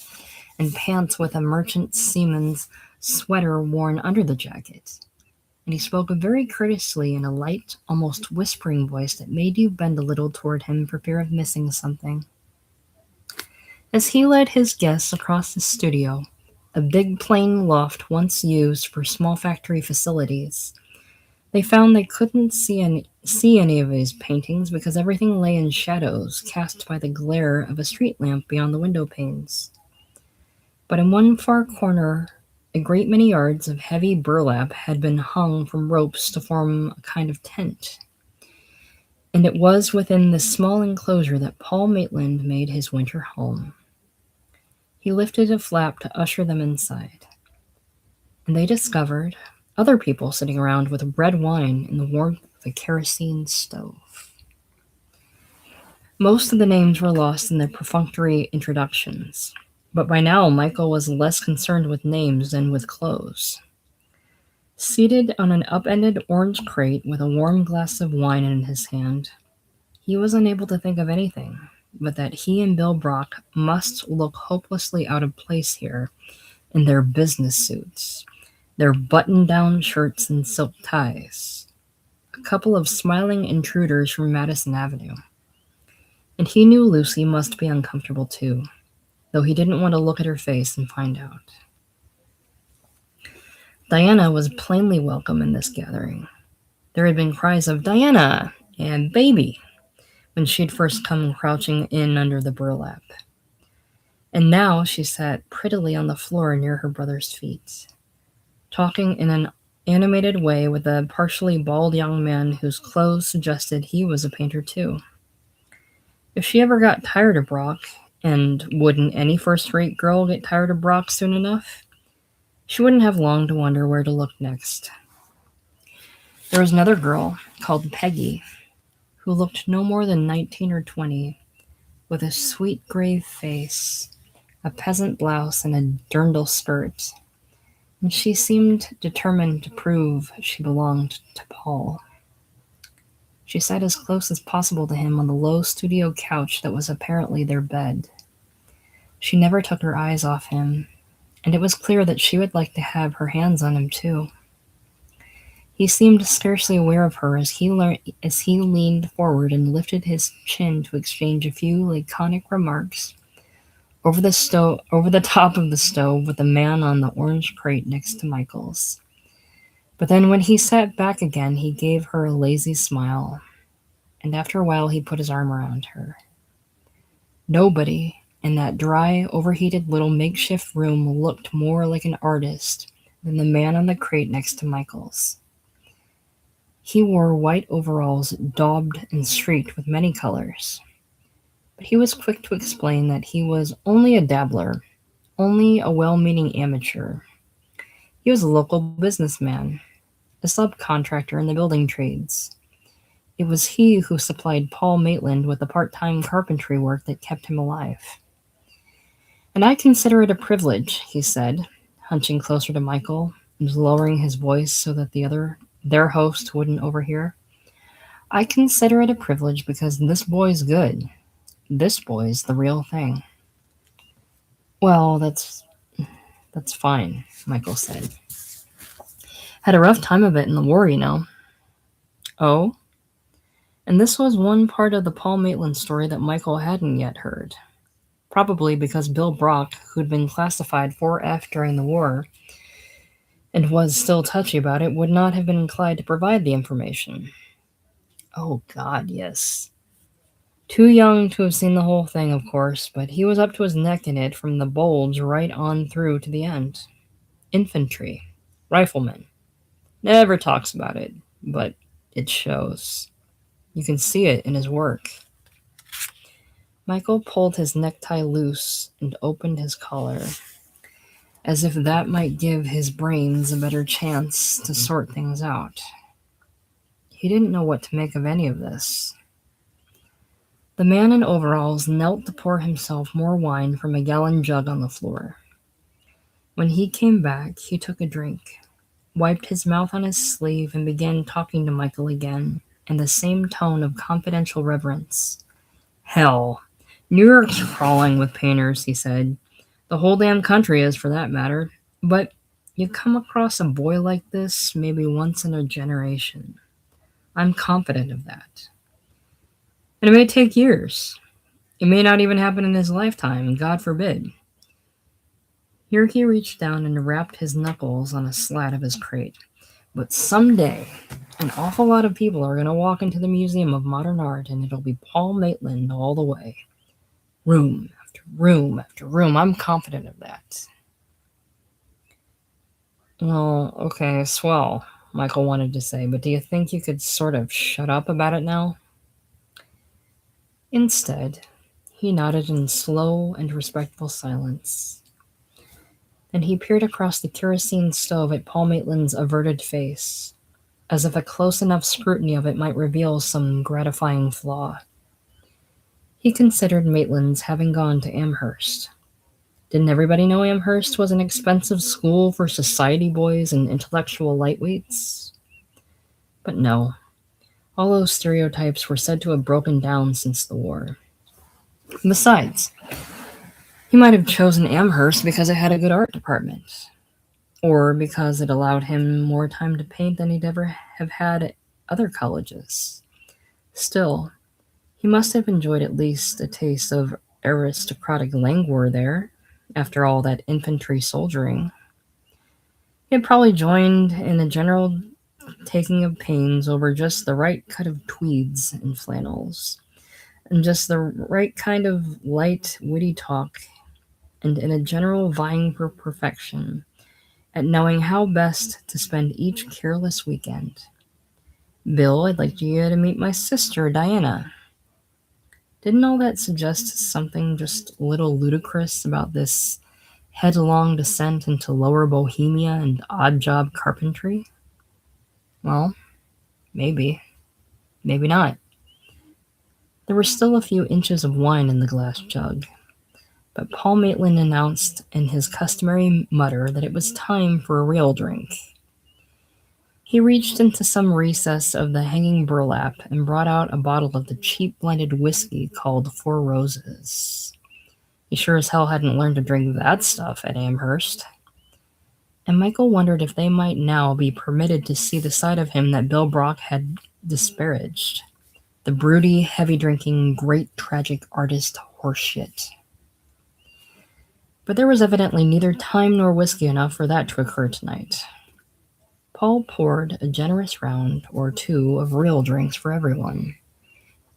and pants with a merchant seaman's sweater worn under the jacket. And he spoke very courteously in a light, almost whispering voice that made you bend a little toward him for fear of missing something. As he led his guests across the studio, a big plain loft once used for small factory facilities, they found they couldn't see any of his paintings because everything lay in shadows cast by the glare of a street lamp beyond the window panes. But in one far corner, a great many yards of heavy burlap had been hung from ropes to form a kind of tent. And it was within this small enclosure that Paul Maitland made his winter home. He lifted a flap to usher them inside, and they discovered other people sitting around with red wine in the warmth of a kerosene stove. Most of the names were lost in their perfunctory introductions, but by now Michael was less concerned with names than with clothes. Seated on an upended orange crate with a warm glass of wine in his hand, he was unable to think of anything but that he and Bill Brock must look hopelessly out of place here in their business suits, their button-down shirts and silk ties, a couple of smiling intruders from Madison Avenue. And he knew Lucy must be uncomfortable too, though he didn't want to look at her face and find out. Diana was plainly welcome in this gathering. There had been cries of "Diana" and "Baby" when she'd first come crouching in under the burlap. And now she sat prettily on the floor near her brother's feet, talking in an animated way with a partially bald young man whose clothes suggested he was a painter too. If she ever got tired of Brock, and wouldn't any first-rate girl get tired of Brock soon enough, she wouldn't have long to wonder where to look next. There was another girl called Peggy, who looked no more than 19 or 20, with a sweet gray face, a peasant blouse, and a dirndl skirt, and she seemed determined to prove she belonged to Paul. She sat as close as possible to him on the low studio couch that was apparently their bed. She never took her eyes off him, and it was clear that she would like to have her hands on him too. He seemed scarcely aware of her as he leaned forward and lifted his chin to exchange a few laconic remarks over the top of the stove with the man on the orange crate next to Michael's. But then when he sat back again, he gave her a lazy smile, and after a while he put his arm around her. Nobody in that dry, overheated little makeshift room looked more like an artist than the man on the crate next to Michael's. He wore white overalls daubed and streaked with many colors, but he was quick to explain that he was only a dabbler, only a well-meaning amateur. He was a local businessman, a subcontractor in the building trades. It was he who supplied Paul Maitland with the part-time carpentry work that kept him alive. "And I consider it a privilege," he said, hunching closer to Michael and lowering his voice so that their host wouldn't overhear. "I consider it a privilege because this boy's good. This boy's the real thing." "Well, that's fine," Michael said. "Had a rough time of it in the war, you know." "Oh?" And this was one part of the Paul Maitland story that Michael hadn't yet heard. Probably because Bill Brock, who'd been classified 4F during the war and was still touchy about it, would not have been inclined to provide the information. Oh, God, yes. Too young to have seen the whole thing, of course, but he was up to his neck in it from the bulge right on through to the end. Infantry. Rifleman. Never talks about it, but it shows. You can see it in his work. Michael pulled his necktie loose and opened his collar, as if that might give his brains a better chance to sort things out. He didn't know what to make of any of this. The man in overalls knelt to pour himself more wine from a gallon jug on the floor. When he came back, he took a drink, wiped his mouth on his sleeve, and began talking to Michael again, in the same tone of confidential reverence. Hell, New York's crawling with painters, he said. The whole damn country is, for that matter. But you come across a boy like this maybe once in a generation. I'm confident of that. And it may take years. It may not even happen in his lifetime, God forbid. Here he reached down and rapped his knuckles on a slat of his crate. But someday, an awful lot of people are going to walk into the Museum of Modern Art, and it'll be Paul Maitland all the way. Room after room after room. I'm confident of that. Well, okay, swell, Michael wanted to say, but do you think you could sort of shut up about it now? Instead, he nodded in slow and respectful silence. Then he peered across the kerosene stove at Paul Maitland's averted face, as if a close enough scrutiny of it might reveal some gratifying flaw. He considered Maitland's having gone to Amherst. Didn't everybody know Amherst was an expensive school for society boys and intellectual lightweights? But no, all those stereotypes were said to have broken down since the war. Besides, he might have chosen Amherst because it had a good art department, or because it allowed him more time to paint than he'd ever have had at other colleges. Still, he must have enjoyed at least a taste of aristocratic languor there, after all that infantry soldiering. He had probably joined in a general taking of pains over just the right cut of tweeds and flannels, and just the right kind of light, witty talk, and in a general vying for perfection at knowing how best to spend each careless weekend. Bill, I'd like you to meet my sister, Diana. Didn't all that suggest something just a little ludicrous about this headlong descent into lower Bohemia and odd-job carpentry? Well, maybe. Maybe not. There were still a few inches of wine in the glass jug, but Paul Maitland announced in his customary mutter that it was time for a real drink. He reached into some recess of the hanging burlap and brought out a bottle of the cheap blended whiskey called Four Roses. He sure as hell hadn't learned to drink that stuff at Amherst. And Michael wondered if they might now be permitted to see the side of him that Bill Brock had disparaged. The broody, heavy-drinking, great tragic artist horseshit. But there was evidently neither time nor whiskey enough for that to occur tonight. Paul poured a generous round or two of real drinks for everyone,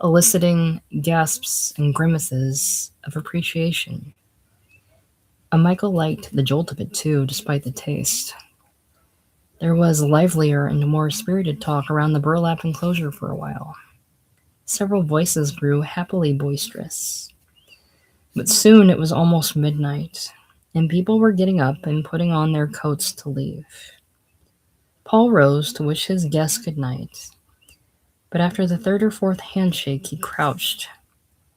eliciting gasps and grimaces of appreciation. Michael liked the jolt of it too, despite the taste. There was livelier and more spirited talk around the burlap enclosure for a while. Several voices grew happily boisterous. But soon it was almost midnight, and people were getting up and putting on their coats to leave. Paul rose to wish his guests good night, but after the third or fourth handshake he crouched,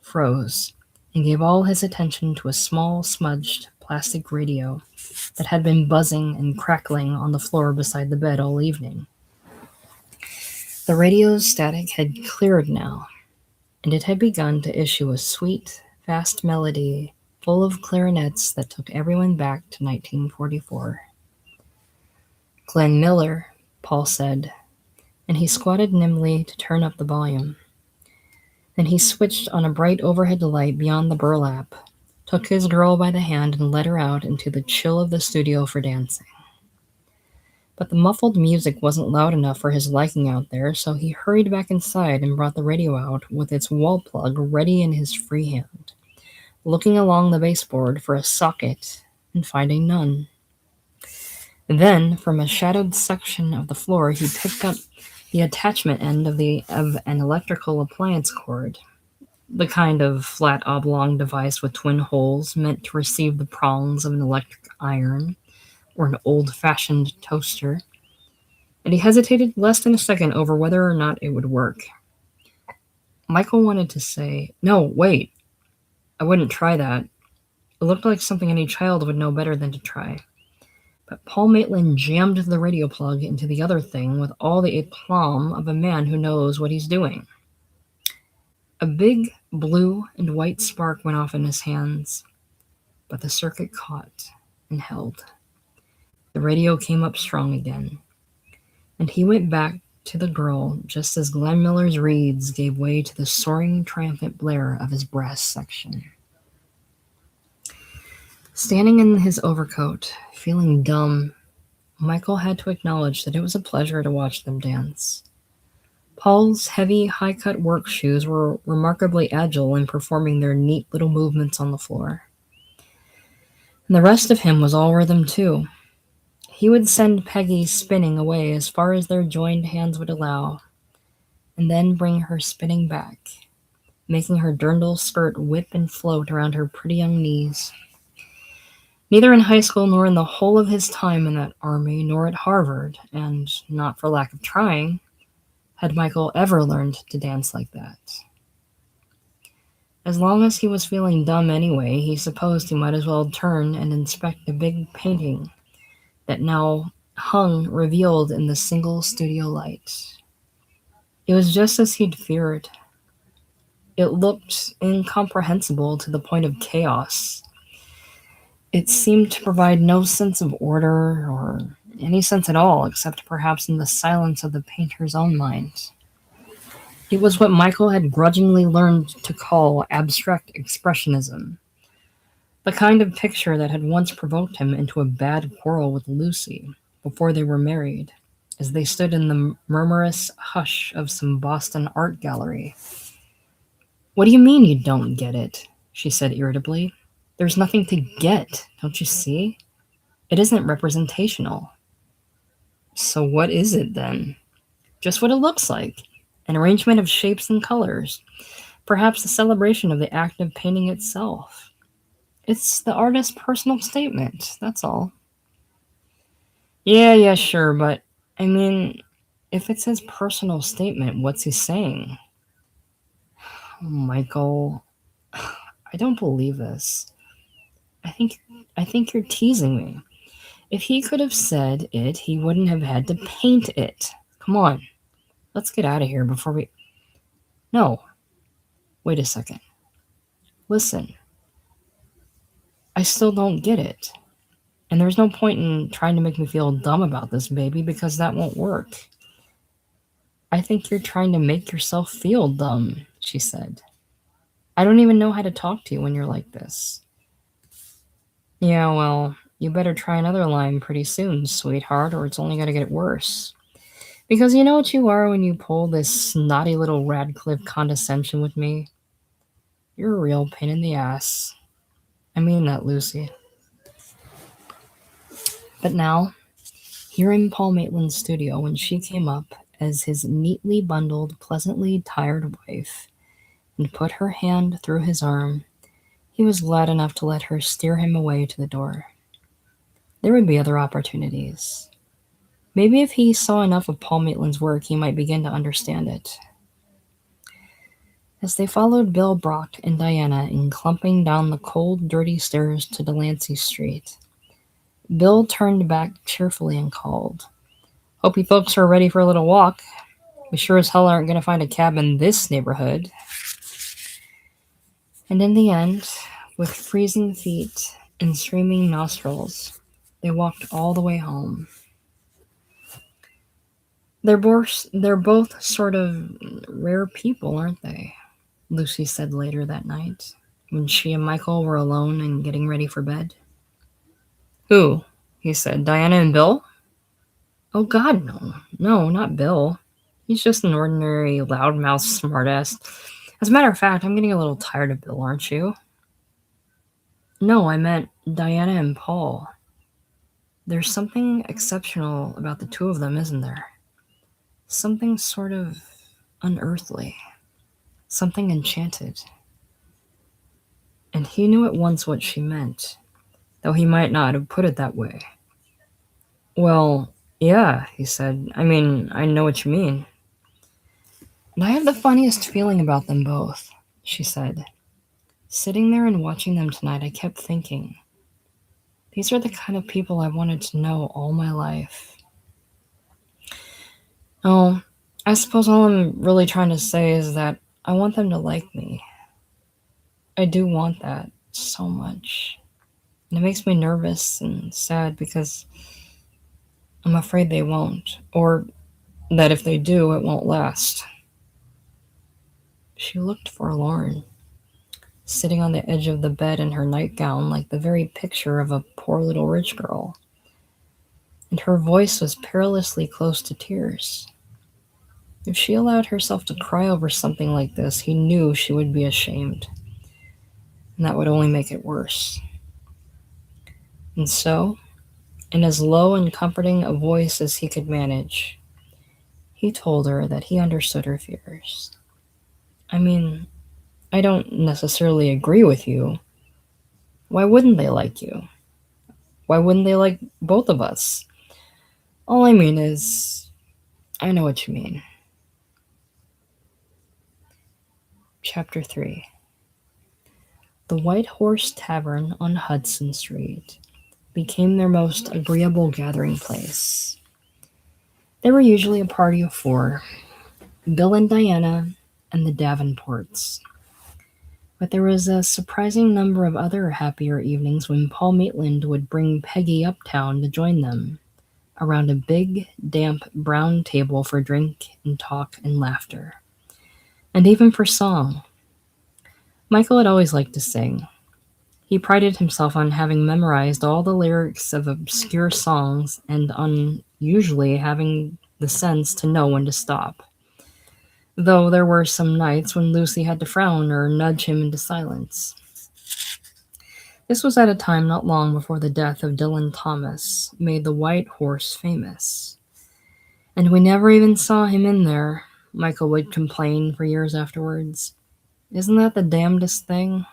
froze, and gave all his attention to a small, smudged plastic radio that had been buzzing and crackling on the floor beside the bed all evening. The radio's static had cleared now, and it had begun to issue a sweet, fast melody full of clarinets that took everyone back to 1944. Glenn Miller, Paul said, and he squatted nimbly to turn up the volume. Then he switched on a bright overhead light beyond the burlap, took his girl by the hand and led her out into the chill of the studio for dancing. But the muffled music wasn't loud enough for his liking out there, so he hurried back inside and brought the radio out with its wall plug ready in his free hand, looking along the baseboard for a socket and finding none. Then, from a shadowed section of the floor, he picked up the attachment end of an electrical appliance cord, the kind of flat oblong device with twin holes meant to receive the prongs of an electric iron or an old-fashioned toaster, and he hesitated less than a second over whether or not it would work. Michael wanted to say, "No, wait, I wouldn't try that." It looked like something any child would know better than to try. But Paul Maitland jammed the radio plug into the other thing with all the aplomb of a man who knows what he's doing. A big blue and white spark went off in his hands, but the circuit caught and held. The radio came up strong again, and he went back to the girl just as Glenn Miller's reeds gave way to the soaring, triumphant blare of his brass section. Standing in his overcoat, feeling dumb, Michael had to acknowledge that it was a pleasure to watch them dance. Paul's heavy, high-cut work shoes were remarkably agile in performing their neat little movements on the floor. And the rest of him was all rhythm, too. He would send Peggy spinning away as far as their joined hands would allow, and then bring her spinning back, making her dirndl skirt whip and float around her pretty young knees. Neither in high school nor in the whole of his time in that army, nor at Harvard, and not for lack of trying, had Michael ever learned to dance like that. As long as he was feeling dumb anyway, he supposed he might as well turn and inspect the big painting that now hung revealed in the single studio light. It was just as he'd feared. It looked incomprehensible to the point of chaos. It seemed to provide no sense of order or any sense at all, except perhaps in the silence of the painter's own mind. It was what Michael had grudgingly learned to call abstract expressionism, the kind of picture that had once provoked him into a bad quarrel with Lucy before they were married, as they stood in the murmurous hush of some Boston art gallery. "What do you mean you don't get it?" she said irritably. "There's nothing to get, don't you see? It isn't representational." "So what is it, then?" "Just what it looks like. An arrangement of shapes and colors. Perhaps a celebration of the act of painting itself. It's the artist's personal statement, that's all." Yeah, sure, but, I mean, if it's his personal statement, what's he saying?" "Michael, I don't believe this. I think you're teasing me. If he could have said it, he wouldn't have had to paint it. Come on, let's get out of here before we... No, wait a second. Listen, I still don't get it. And there's no point in trying to make me feel dumb about this, baby, because that won't work. I think you're trying to make yourself feel dumb," she said. "I don't even know how to talk to you when you're like this." "Yeah, well, you better try another line pretty soon, sweetheart, or it's only going to get worse. Because you know what you are when you pull this snotty little Radcliffe condescension with me? You're a real pain in the ass. I mean that, Lucy." But now, here in Paul Maitland's studio, when she came up as his neatly bundled, pleasantly tired wife, and put her hand through his arm, he was glad enough to let her steer him away to the door. There would be other opportunities. Maybe if he saw enough of Paul Maitland's work, he might begin to understand it. As they followed Bill Brock and Diana in clumping down the cold, dirty stairs to Delancey Street, Bill turned back cheerfully and called, "Hope you folks are ready for a little walk. We sure as hell aren't going to find a cab in this neighborhood." And in the end, with freezing feet and streaming nostrils, they walked all the way home. They're both sort of rare people, aren't they?" Lucy said later that night, when she and Michael were alone and getting ready for bed. "Who?" he said. "Diana and Bill?" Oh God, no. No, not Bill. He's just an ordinary loudmouth smartass. As a matter of fact, I'm getting a little tired of Bill, aren't you? No, I meant Diana and Paul. There's something exceptional about the two of them, isn't there? Something sort of unearthly. Something enchanted. And he knew at once what she meant, though he might not have put it that way. Well, yeah, he said. I mean, I know what you mean. And I have the funniest feeling about them both, she said. Sitting there and watching them tonight, I kept thinking, these are the kind of people I wanted to know all my life. Oh, I suppose all I'm really trying to say is that I want them to like me. I do want that so much. And it makes me nervous and sad because I'm afraid they won't, or that if they do, it won't last. She looked forlorn, sitting on the edge of the bed in her nightgown like the very picture of a poor little rich girl. And her voice was perilously close to tears. If she allowed herself to cry over something like this, he knew she would be ashamed, and that would only make it worse. And so, in as low and comforting a voice as he could manage, he told her that he understood her fears. I mean, I don't necessarily agree with you. Why wouldn't they like you? Why wouldn't they like both of us? All I mean is, I know what you mean. Chapter 3. The White Horse Tavern on Hudson Street became their most agreeable gathering place. They were usually a party of four, Bill and Diana and the Davenports. But there was a surprising number of other happier evenings when Paul Maitland would bring Peggy uptown to join them around a big, damp, brown table for drink and talk and laughter, and even for song. Michael had always liked to sing. He prided himself on having memorized all the lyrics of obscure songs and on usually having the sense to know when to stop. Though there were some nights when Lucy had to frown or nudge him into silence. This was at a time not long before the death of Dylan Thomas made the White Horse famous. And we never even saw him in there, Michael would complain for years afterwards. Isn't that the damnedest thing?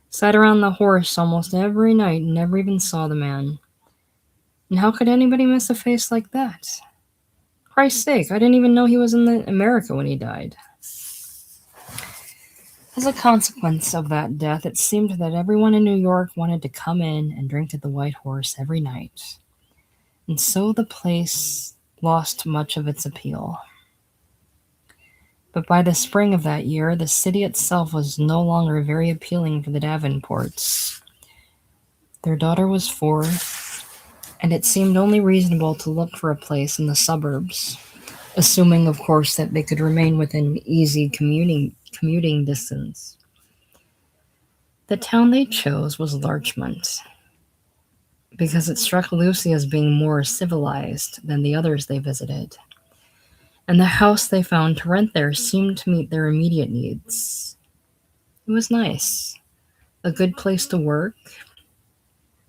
Sat around the horse almost every night and never even saw the man. And how could anybody miss a face like that? Christ's sake, I didn't even know he was in America when he died. As a consequence of that death, it seemed that everyone in New York wanted to come in and drink at the White Horse every night. And so the place lost much of its appeal. But by the spring of that year, the city itself was no longer very appealing for the Davenports. Their daughter was 4, and it seemed only reasonable to look for a place in the suburbs, assuming, of course, that they could remain within easy commuting distance. The town they chose was Larchmont, because it struck Lucy as being more civilized than the others they visited, and the house they found to rent there seemed to meet their immediate needs. It was nice, a good place to work,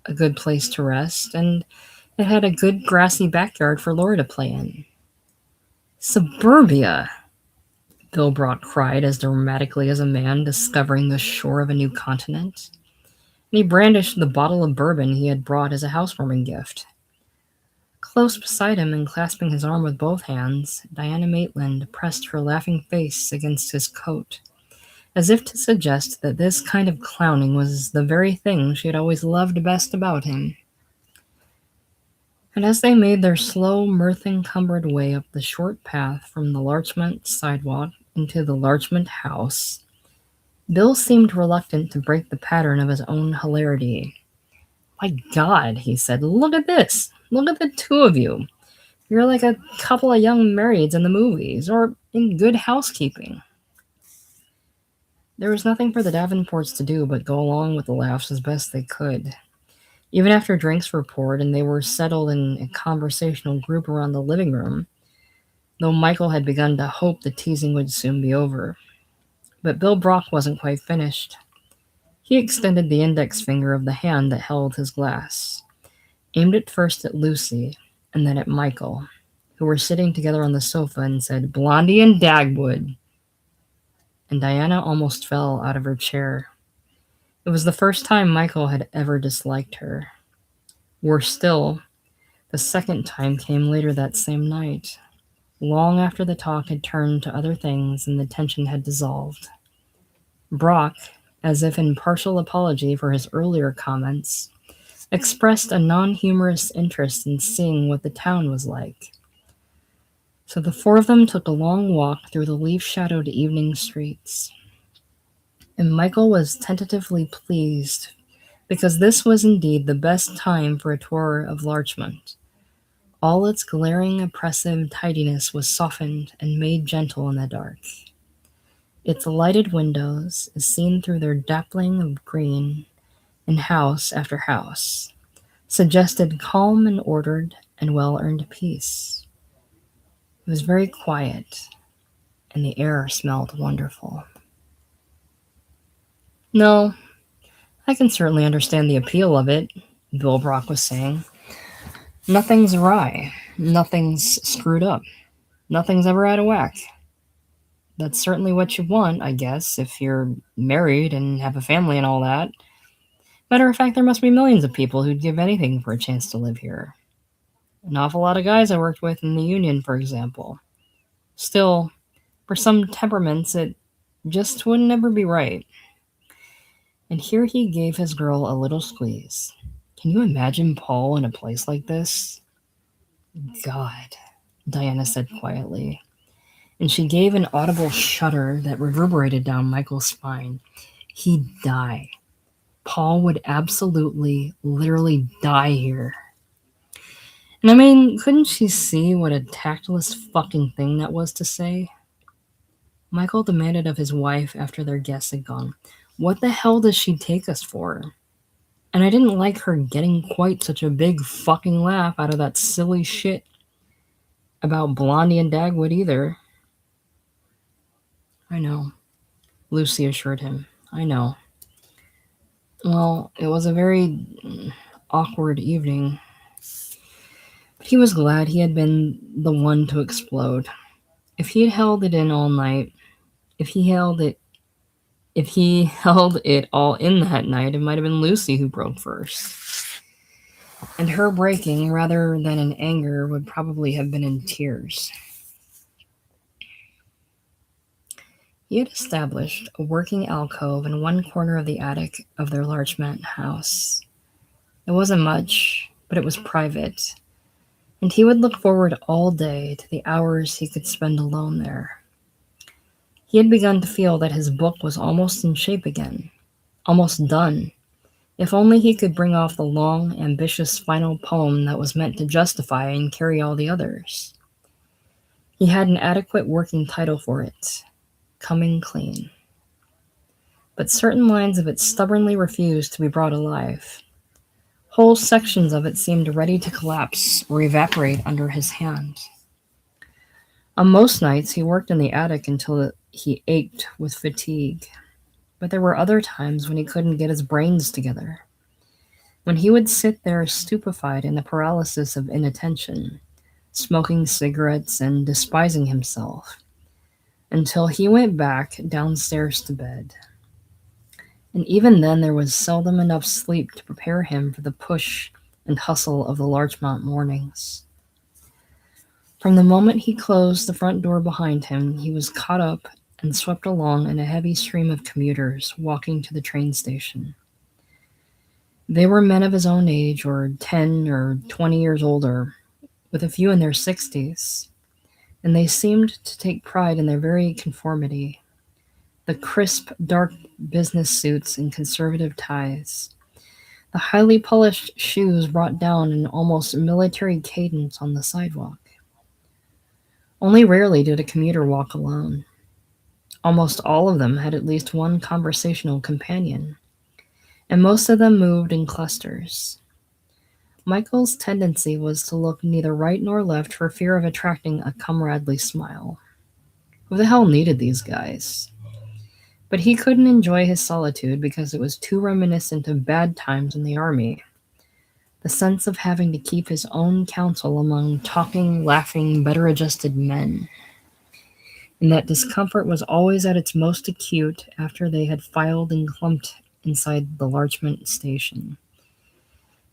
a good place to rest, and it had a good grassy backyard for Laura to play in. Suburbia! Bill Brock cried as dramatically as a man discovering the shore of a new continent. And he brandished the bottle of bourbon he had brought as a housewarming gift. Close beside him and clasping his arm with both hands, Diana Maitland pressed her laughing face against his coat, as if to suggest that this kind of clowning was the very thing she had always loved best about him. And as they made their slow, mirth-encumbered way up the short path from the Larchmont sidewalk into the Larchmont house, Bill seemed reluctant to break the pattern of his own hilarity. "My God," he said, "look at this! Look at the two of you! You're like a couple of young marrieds in the movies, or in Good Housekeeping." There was nothing for the Davenports to do but go along with the laughs as best they could. Even after drinks were poured and they were settled in a conversational group around the living room, though Michael had begun to hope the teasing would soon be over. But Bill Brock wasn't quite finished. He extended the index finger of the hand that held his glass, aimed it first at Lucy and then at Michael, who were sitting together on the sofa, and said, "Blondie and Dagwood." And Diana almost fell out of her chair. It was the first time Michael had ever disliked her. Worse still, the second time came later that same night, long after the talk had turned to other things and the tension had dissolved. Brock, as if in partial apology for his earlier comments, expressed a non-humorous interest in seeing what the town was like. So the four of them took a long walk through the leaf-shadowed evening streets. And Michael was tentatively pleased, because this was indeed the best time for a tour of Larchmont. All its glaring, oppressive tidiness was softened and made gentle in the dark. Its lighted windows, as seen through their dappling of green, in house after house, suggested calm and ordered and well-earned peace. It was very quiet, and the air smelled wonderful. "No, I can certainly understand the appeal of it," Bill Brock was saying. "Nothing's awry. Nothing's screwed up. Nothing's ever out of whack. That's certainly what you want, I guess, if you're married and have a family and all that. Matter of fact, there must be millions of people who'd give anything for a chance to live here. An awful lot of guys I worked with in the union, for example. Still, for some temperaments, it just wouldn't ever be right." And here he gave his girl a little squeeze. "Can you imagine Paul in a place like this?" "God," Diana said quietly, and she gave an audible shudder that reverberated down Michael's spine. "He'd die. Paul would absolutely, literally die here." And I mean, couldn't she see what a tactless fucking thing that was to say? Michael demanded of his wife after their guests had gone, "What the hell does she take us for?" And I didn't like her getting quite such a big fucking laugh out of that silly shit about Blondie and Dagwood either. "I know," Lucy assured him. "I know. Well, it was a very awkward evening. But he was glad he had been the one to explode. If he had held it in all night, if he held it all in that night, it might have been Lucy who broke first. And her breaking, rather than in anger, would probably have been in tears. He had established a working alcove in one corner of the attic of their Larchmont house. It wasn't much, but it was private, and he would look forward all day to the hours he could spend alone there. He had begun to feel that his book was almost in shape again, almost done, if only he could bring off the long, ambitious final poem that was meant to justify and carry all the others. He had an adequate working title for it, "Coming Clean." But certain lines of it stubbornly refused to be brought alive. Whole sections of it seemed ready to collapse or evaporate under his hand. On most nights he worked in the attic until he ached with fatigue, but there were other times when he couldn't get his brains together, when he would sit there stupefied in the paralysis of inattention, smoking cigarettes and despising himself, until he went back downstairs to bed. And even then there was seldom enough sleep to prepare him for the push and hustle of the Larchmont mornings. From the moment he closed the front door behind him, he was caught up and swept along in a heavy stream of commuters walking to the train station. They were men of his own age, or 10 or 20 years older, with a few in their 60s, and they seemed to take pride in their very conformity. The crisp, dark business suits and conservative ties. The highly polished shoes brought down in almost military cadence on the sidewalk. Only rarely did a commuter walk alone. Almost all of them had at least one conversational companion, and most of them moved in clusters. Michael's tendency was to look neither right nor left for fear of attracting a comradely smile. Who the hell needed these guys? But he couldn't enjoy his solitude because it was too reminiscent of bad times in the army. The sense of having to keep his own counsel among talking, laughing, better adjusted men. And that discomfort was always at its most acute after they had filed and clumped inside the Larchmont station.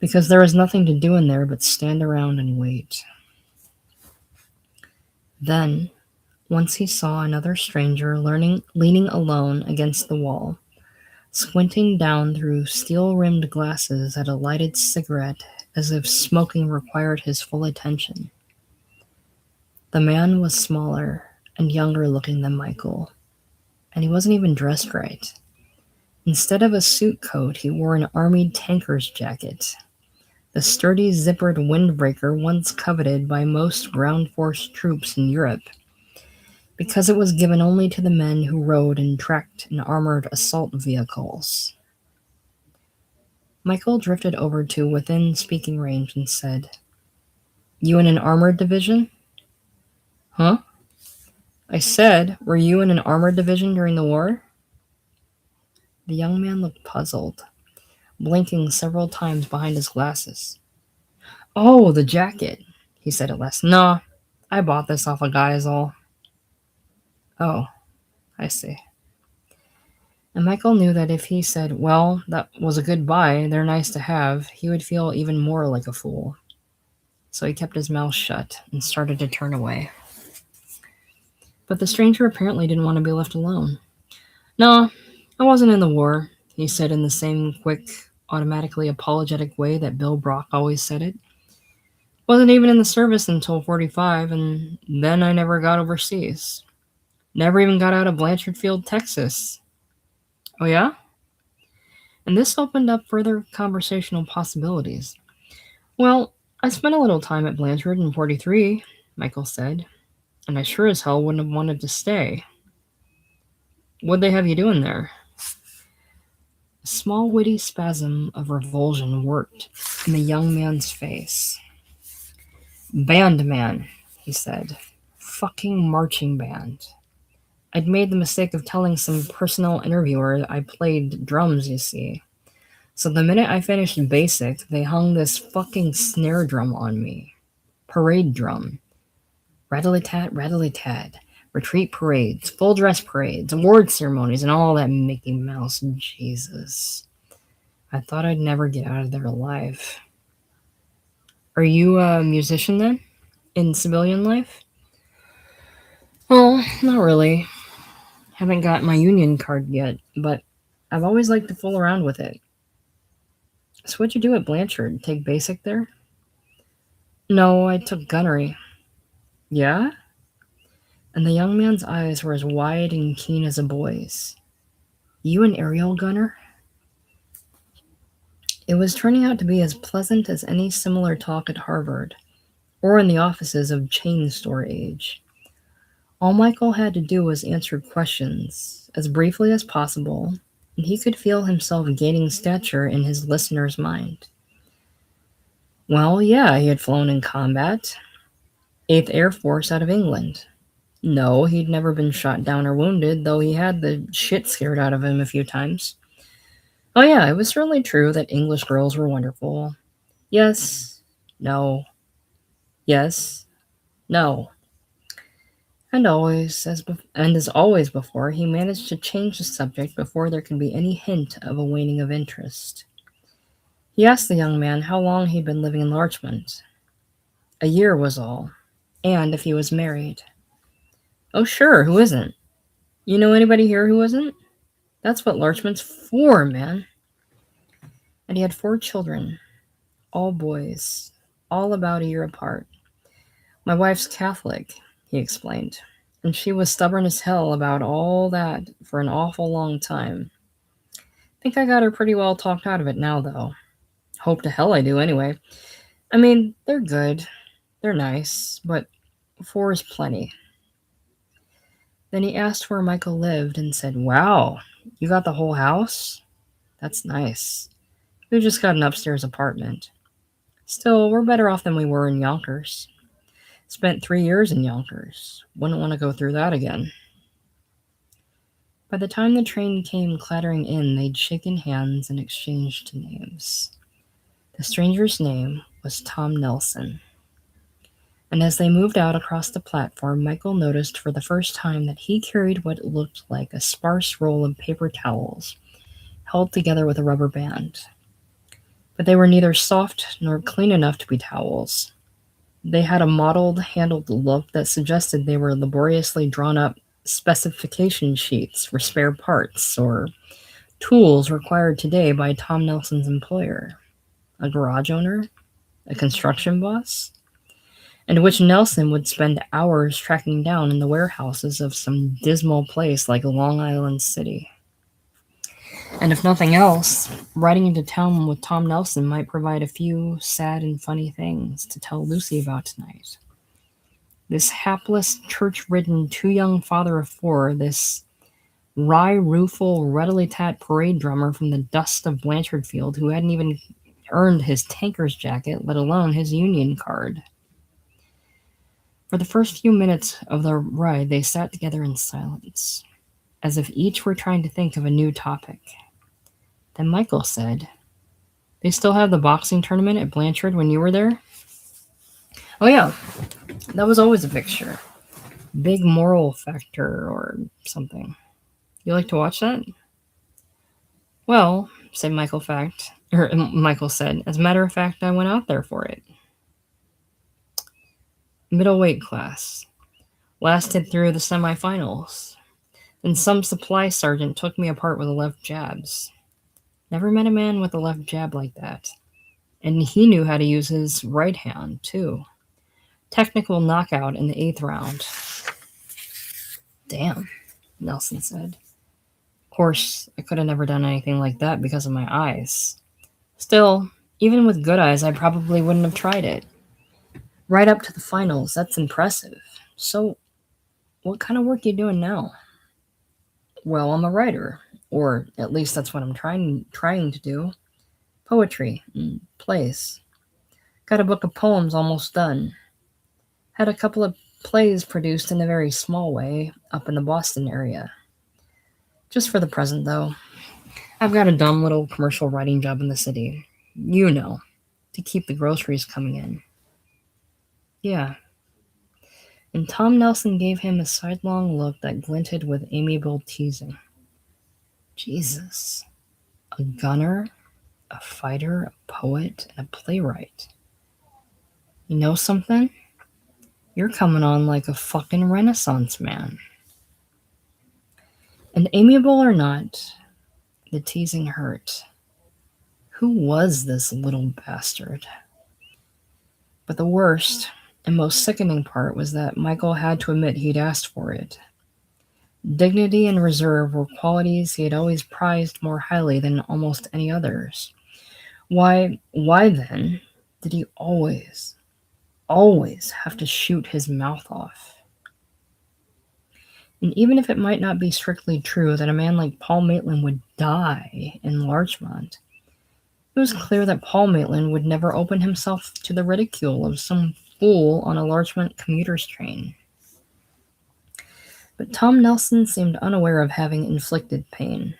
Because there was nothing to do in there but stand around and wait. Then, once he saw another stranger leaning alone against the wall, squinting down through steel-rimmed glasses at a lighted cigarette as if smoking required his full attention. The man was smaller and younger looking than Michael, and he wasn't even dressed right. Instead of a suit coat, he wore an army tanker's jacket, the sturdy zippered windbreaker once coveted by most ground force troops in Europe, because it was given only to the men who rode and tracked in armored assault vehicles. Michael drifted over to within speaking range and said, "You in an armored division?" "Huh?" "I said, were you in an armored division during the war?" The young man looked puzzled, blinking several times behind his glasses. "Oh, the jacket," he said at last. "No, I bought this off a Geisel." "Oh, I see." And Michael knew that if he said, "Well, that was a good buy, they're nice to have," he would feel even more like a fool. So he kept his mouth shut and started to turn away. But the stranger apparently didn't want to be left alone. "No, I wasn't in the war," he said in the same quick, automatically apologetic way that Bill Brock always said it. "Wasn't even in the service until 45, and then I never got overseas. Never even got out of Blanchard Field, Texas." "Oh, yeah?" And this opened up further conversational possibilities. "Well, I spent a little time at Blanchard in 43, Michael said, "and I sure as hell wouldn't have wanted to stay." "What'd they have you doing there?" A small witty spasm of revulsion worked in the young man's face. "Band man," he said. "Fucking marching band. I'd made the mistake of telling some personnel interviewer I played drums, you see. So the minute I finished basic, they hung this fucking snare drum on me. Parade drum. Rattle-a-tat, retreat parades, full dress parades, award ceremonies, and all that Mickey Mouse Jesus. I thought I'd never get out of there alive." "Are you a musician then? In civilian life?" "Well, not really. Haven't got my union card yet, but I've always liked to fool around with it." "So what'd you do at Blanchard? Take basic there?" "No, I took gunnery." "Yeah?" And the young man's eyes were as wide and keen as a boy's. "You an aerial gunner?" It was turning out to be as pleasant as any similar talk at Harvard, or in the offices of chain store age. All Michael had to do was answer questions as briefly as possible, and he could feel himself gaining stature in his listener's mind. Well, yeah, he had flown in combat. 8th Air Force out of England. No, he'd never been shot down or wounded, though he had the shit scared out of him a few times. Oh yeah, it was certainly true that English girls were wonderful. Yes, no, yes, no. And as always before, he managed to change the subject before there could be any hint of a waning of interest. He asked the young man how long he'd been living in Larchmont. A year was all, and if he was married. "Oh sure, who isn't? You know anybody here who isn't? That's what Larchmont's for, man." And he had 4 children, all boys, all about a year apart. "My wife's Catholic," he explained, "and she was stubborn as hell about all that for an awful long time. Think I got her pretty well talked out of it now, though. Hope to hell I do, anyway. I mean, they're good, they're nice, but 4 is plenty." Then he asked where Michael lived and said, "Wow, you got the whole house? That's nice. We just got an upstairs apartment." Still, we're better off than we were in Yonkers. Spent 3 years in Yonkers. Wouldn't want to go through that again. By the time the train came clattering in, they'd shaken hands and exchanged names. The stranger's name was Tom Nelson. And as they moved out across the platform, Michael noticed for the first time that he carried what looked like a sparse roll of paper towels, held together with a rubber band. But they were neither soft nor clean enough to be towels. They had a mottled, handled look that suggested they were laboriously drawn up specification sheets for spare parts or tools required today by Tom Nelson's employer, a garage owner, a construction boss, and which Nelson would spend hours tracking down in the warehouses of some dismal place like Long Island City. And if nothing else, riding into town with Tom Nelson might provide a few sad and funny things to tell Lucy about tonight. This hapless, church-ridden, too-young father of four, this wry-rueful, ruddily-tat parade drummer from the dust of Blanchardfield who hadn't even earned his tanker's jacket, let alone his union card. For the first few minutes of the ride, they sat together in silence, as if each were trying to think of a new topic. Then Michael said, "They still have the boxing tournament at Blanchard when you were there?" "Oh yeah, that was always a fixture. Big moral factor or something. You like to watch that?" "Well," said Michael said, "as a matter of fact, I went out there for it. Middleweight class. Lasted through the semifinals. Then some supply sergeant took me apart with the left jabs. Never met a man with a left jab like that. And he knew how to use his right hand, too. Technical knockout in the 8th round." "Damn," Nelson said. "Of course, I could have never done anything like that because of my eyes. Still, even with good eyes, I probably wouldn't have tried it. Right up to the finals, that's impressive. So, what kind of work are you doing now?" "Well, I'm a writer, or at least that's what I'm trying to do. Poetry and plays. Got a book of poems almost done. Had a couple of plays produced in a very small way up in the Boston area. Just for the present, though. I've got a dumb little commercial writing job in the city. You know, to keep the groceries coming in." "Yeah." And Tom Nelson gave him a sidelong look that glinted with amiable teasing. Jesus. A gunner, a fighter, a poet, and a playwright. You know something? You're coming on like a fucking Renaissance man. And amiable or not, the teasing hurt. Who was this little bastard? But the worst and most sickening part was that Michael had to admit he'd asked for it. Dignity and reserve were qualities he had always prized more highly than almost any others. Why then did he always have to shoot his mouth off? And even if it might not be strictly true that a man like Paul Maitland would die in Larchmont, it was clear that Paul Maitland would never open himself to the ridicule of some fool on a Larchmont commuter's train. But Tom Nelson seemed unaware of having inflicted pain.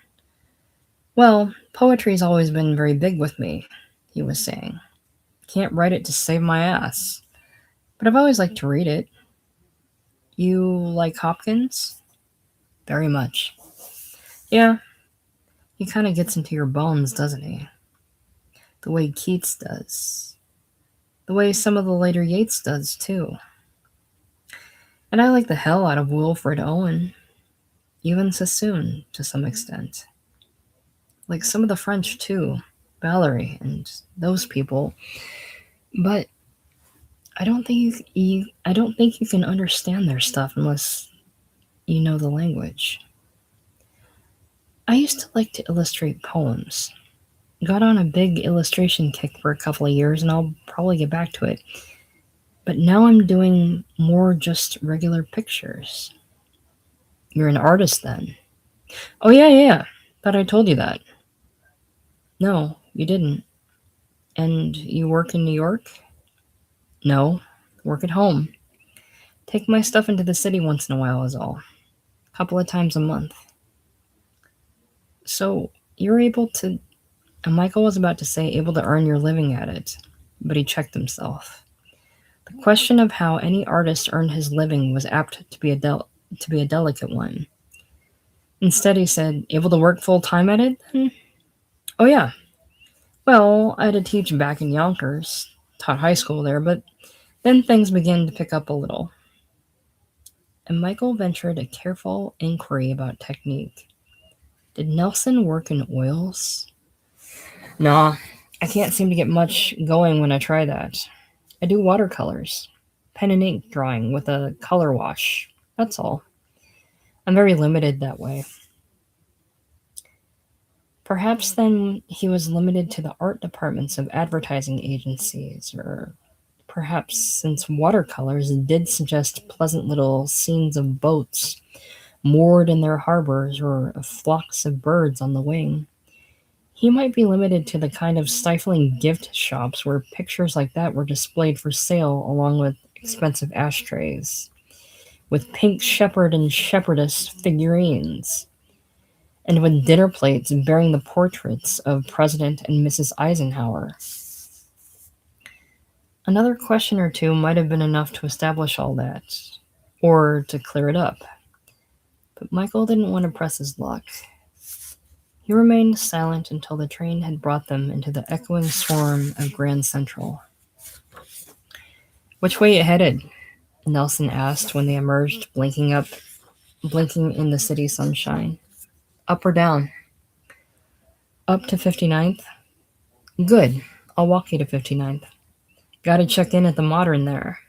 "Well, poetry's always been very big with me," he was saying. "Can't write it to save my ass. But I've always liked to read it." "You like Hopkins?" "Very much." "Yeah, he kind of gets into your bones, doesn't he? The way Keats does. The way some of the later Yates does, too. And I like the hell out of Wilfred Owen. Even Sassoon, to some extent. Like some of the French, too. Valery and those people. But I don't think you can understand their stuff unless you know the language. I used to like to illustrate poems. Got on a big illustration kick for a couple of years, and I'll probably get back to it. But now I'm doing more just regular pictures." "You're an artist, then?" "Oh, yeah. Thought I told you that." "No, you didn't." And you work in New York? No, work at home. Take my stuff into the city once in a while is all. Couple of times a month. So you're able to. And Michael was about to say able to earn your living at it, but he checked himself. The question of how any artist earned his living was apt to be a delicate one. Instead, he said, "Able to work full time at it?" Then? Oh yeah. Well, I had to teach back in Yonkers, taught high school there, but then things began to pick up a little. And Michael ventured a careful inquiry about technique. Did Nelson work in oils? Nah, I can't seem to get much going when I try that. I do watercolors, pen and ink drawing with a color wash. That's all. I'm very limited that way. Perhaps then he was limited to the art departments of advertising agencies, or perhaps since watercolors did suggest pleasant little scenes of boats moored in their harbors or of flocks of birds on the wing, he might be limited to the kind of stifling gift shops where pictures like that were displayed for sale along with expensive ashtrays, with pink shepherd and shepherdess figurines, and with dinner plates bearing the portraits of President and Mrs. Eisenhower. Another question or two might have been enough to establish all that, or to clear it up. But Michael didn't want to press his luck. He remained silent until the train had brought them into the echoing swarm of Grand Central. "Which way you headed?" Nelson asked when they emerged, blinking in the city sunshine. "Up or down?" "Up to 59th. Good. I'll walk you to 59th. Gotta check in at the Modern there."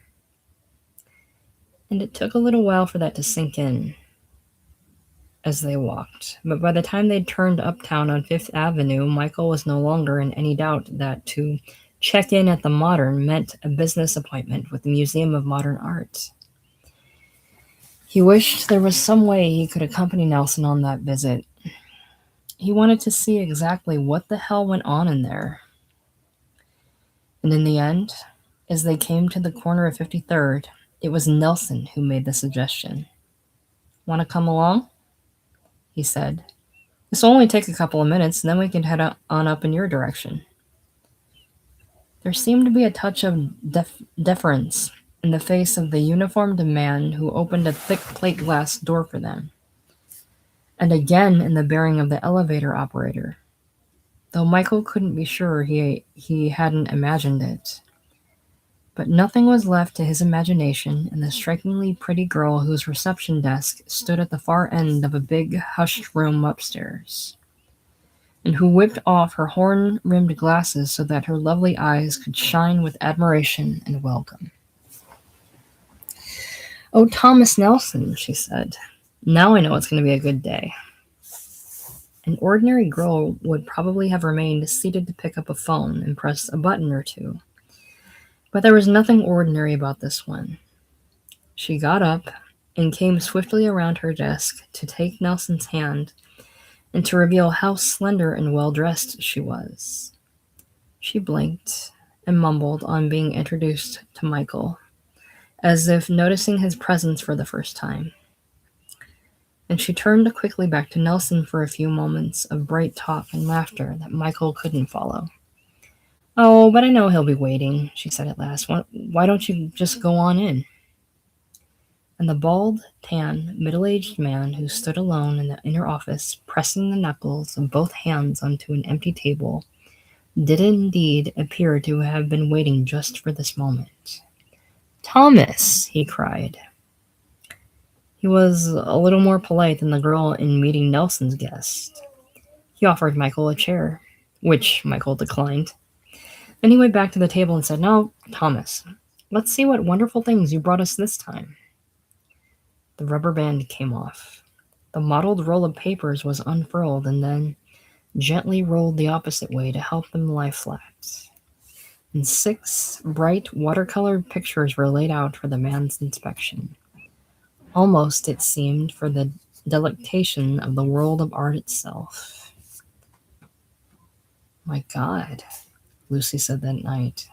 And it took a little while for that to sink in as they walked. But by the time they'd turned uptown on Fifth Avenue, Michael was no longer in any doubt that to check in at the Modern meant a business appointment with the Museum of Modern Art. He wished there was some way he could accompany Nelson on that visit. He wanted to see exactly what the hell went on in there. And in the end, as they came to the corner of 53rd, it was Nelson who made the suggestion. "Want to come along?" he said. "This'll only take a couple of minutes, and then we can head on up in your direction." There seemed to be a touch of deference in the face of the uniformed man who opened a thick plate glass door for them, and again in the bearing of the elevator operator, though Michael couldn't be sure he hadn't imagined it. But nothing was left to his imagination in the strikingly pretty girl whose reception desk stood at the far end of a big, hushed room upstairs, and who whipped off her horn-rimmed glasses so that her lovely eyes could shine with admiration and welcome. "Oh, Thomas Nelson," she said. "Now I know it's going to be a good day." An ordinary girl would probably have remained seated to pick up a phone and press a button or two. But there was nothing ordinary about this one. She got up and came swiftly around her desk to take Nelson's hand and to reveal how slender and well-dressed she was. She blinked and mumbled on being introduced to Michael, as if noticing his presence for the first time. And she turned quickly back to Nelson for a few moments of bright talk and laughter that Michael couldn't follow. "Oh, but I know he'll be waiting," she said at last. "Why don't you just go on in?" And the bald, tan, middle-aged man who stood alone in the inner office, pressing the knuckles of both hands onto an empty table, did indeed appear to have been waiting just for this moment. "Thomas!" he cried. He was a little more polite than the girl in meeting Nelson's guest. He offered Michael a chair, which Michael declined. Then he went back to the table and said, "Now, Thomas, let's see what wonderful things you brought us this time." The rubber band came off. The mottled roll of papers was unfurled and then gently rolled the opposite way to help them lie flat. And 6 bright watercolored pictures were laid out for the man's inspection. Almost, it seemed, for the delectation of the world of art itself. My God, Lucy said that night,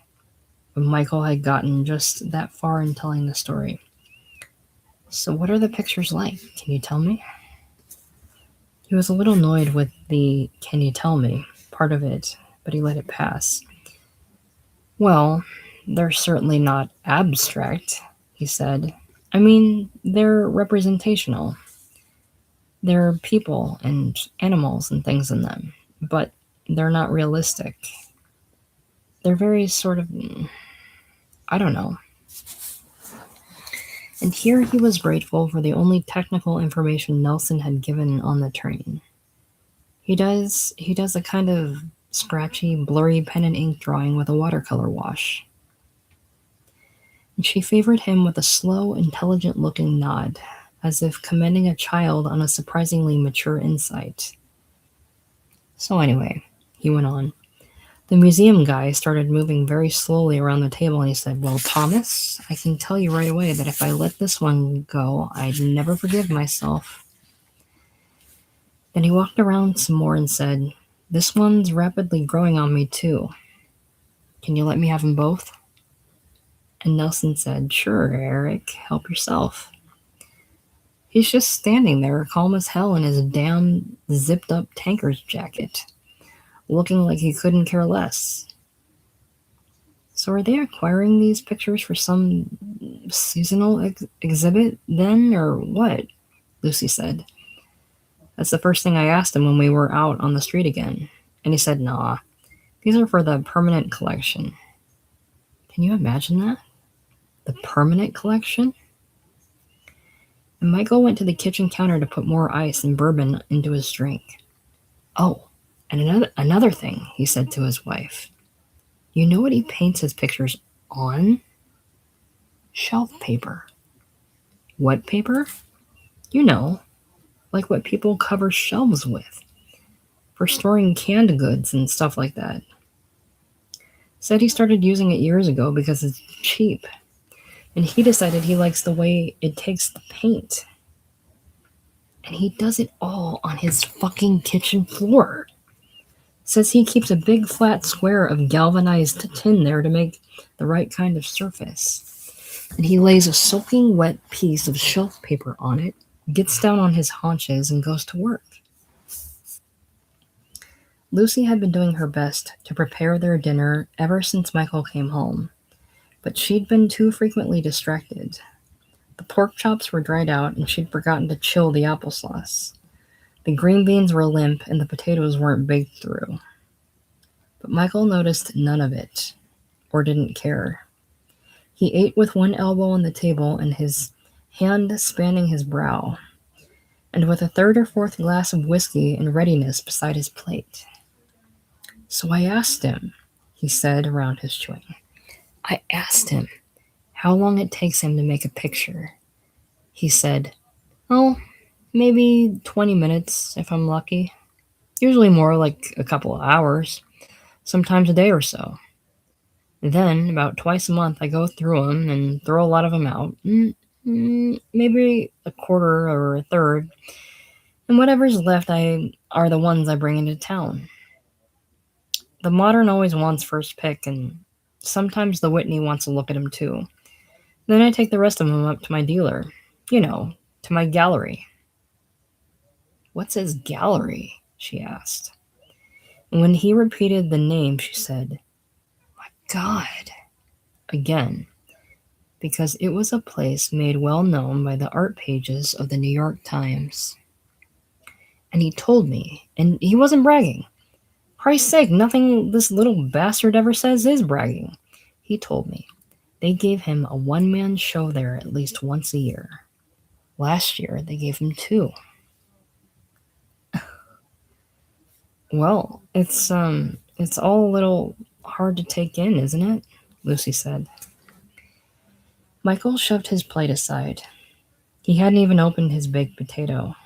when Michael had gotten just that far in telling the story. So, what are the pictures like? Can you tell me? He was a little annoyed with the "can you tell me" part of it, but he let it pass. Well, they're certainly not abstract, he said. I mean, they're representational. There are people and animals and things in them, but they're not realistic. They're very sort of, I don't know. And here he was grateful for the only technical information Nelson had given on the train. He does a kind of scratchy, blurry pen and ink drawing with a watercolor wash. And she favored him with a slow, intelligent looking nod, as if commending a child on a surprisingly mature insight. So anyway, he went on. The museum guy started moving very slowly around the table and he said, "Well, Thomas, I can tell you right away that if I let this one go, I'd never forgive myself." Then he walked around some more and said, "This one's rapidly growing on me too. Can you let me have them both?" And Nelson said, "Sure, Eric, help yourself." He's just standing there, calm as hell in his damn zipped up tanker's jacket, looking like he couldn't care less. So are they acquiring these pictures for some seasonal exhibit then, or what? Lucy said. That's the first thing I asked him when we were out on the street again. And he said, "Nah, these are for the permanent collection." Can you imagine that? The permanent collection? And Michael went to the kitchen counter to put more ice and bourbon into his drink. "Oh, and another thing," he said to his wife. "You know what he paints his pictures on? Shelf paper." "What paper?" "You know, like what people cover shelves with, for storing canned goods and stuff like that." Said he started using it years ago because it's cheap, and he decided he likes the way it takes the paint. And he does it all on his fucking kitchen floor. Says he keeps a big flat square of galvanized tin there to make the right kind of surface. And he lays a soaking wet piece of shelf paper on it, gets down on his haunches, and goes to work. Lucy had been doing her best to prepare their dinner ever since Michael came home, but she'd been too frequently distracted. The pork chops were dried out, and she'd forgotten to chill the applesauce. The green beans were limp, and the potatoes weren't baked through. But Michael noticed none of it, or didn't care. He ate with one elbow on the table and his hand spanning his brow, and with a third or fourth glass of whiskey in readiness beside his plate. "So I asked him," he said around his chewing. "I asked him how long it takes him to make a picture. He said, oh, maybe 20 minutes if I'm lucky. Usually more like a couple of hours, sometimes a day or so. Then, about twice a month, I go through them and throw a lot of them out. Maybe a quarter or a third. And whatever's left are the ones I bring into town. The modern always wants first pick, and sometimes the Whitney wants to look at him too. Then I take the rest of them up to my dealer. You know, to my gallery." "What's his gallery?" she asked. And when he repeated the name, she said, "My God," again, because it was a place made well known by the art pages of the New York Times. "And he told me, and he wasn't bragging. Christ's sake, nothing this little bastard ever says is bragging. He told me they gave him a one-man show there at least once a year. Last year, they gave him two." "Well, it's all a little hard to take in, isn't it?" Lucy said. Michael shoved his plate aside. He hadn't even opened his baked potato,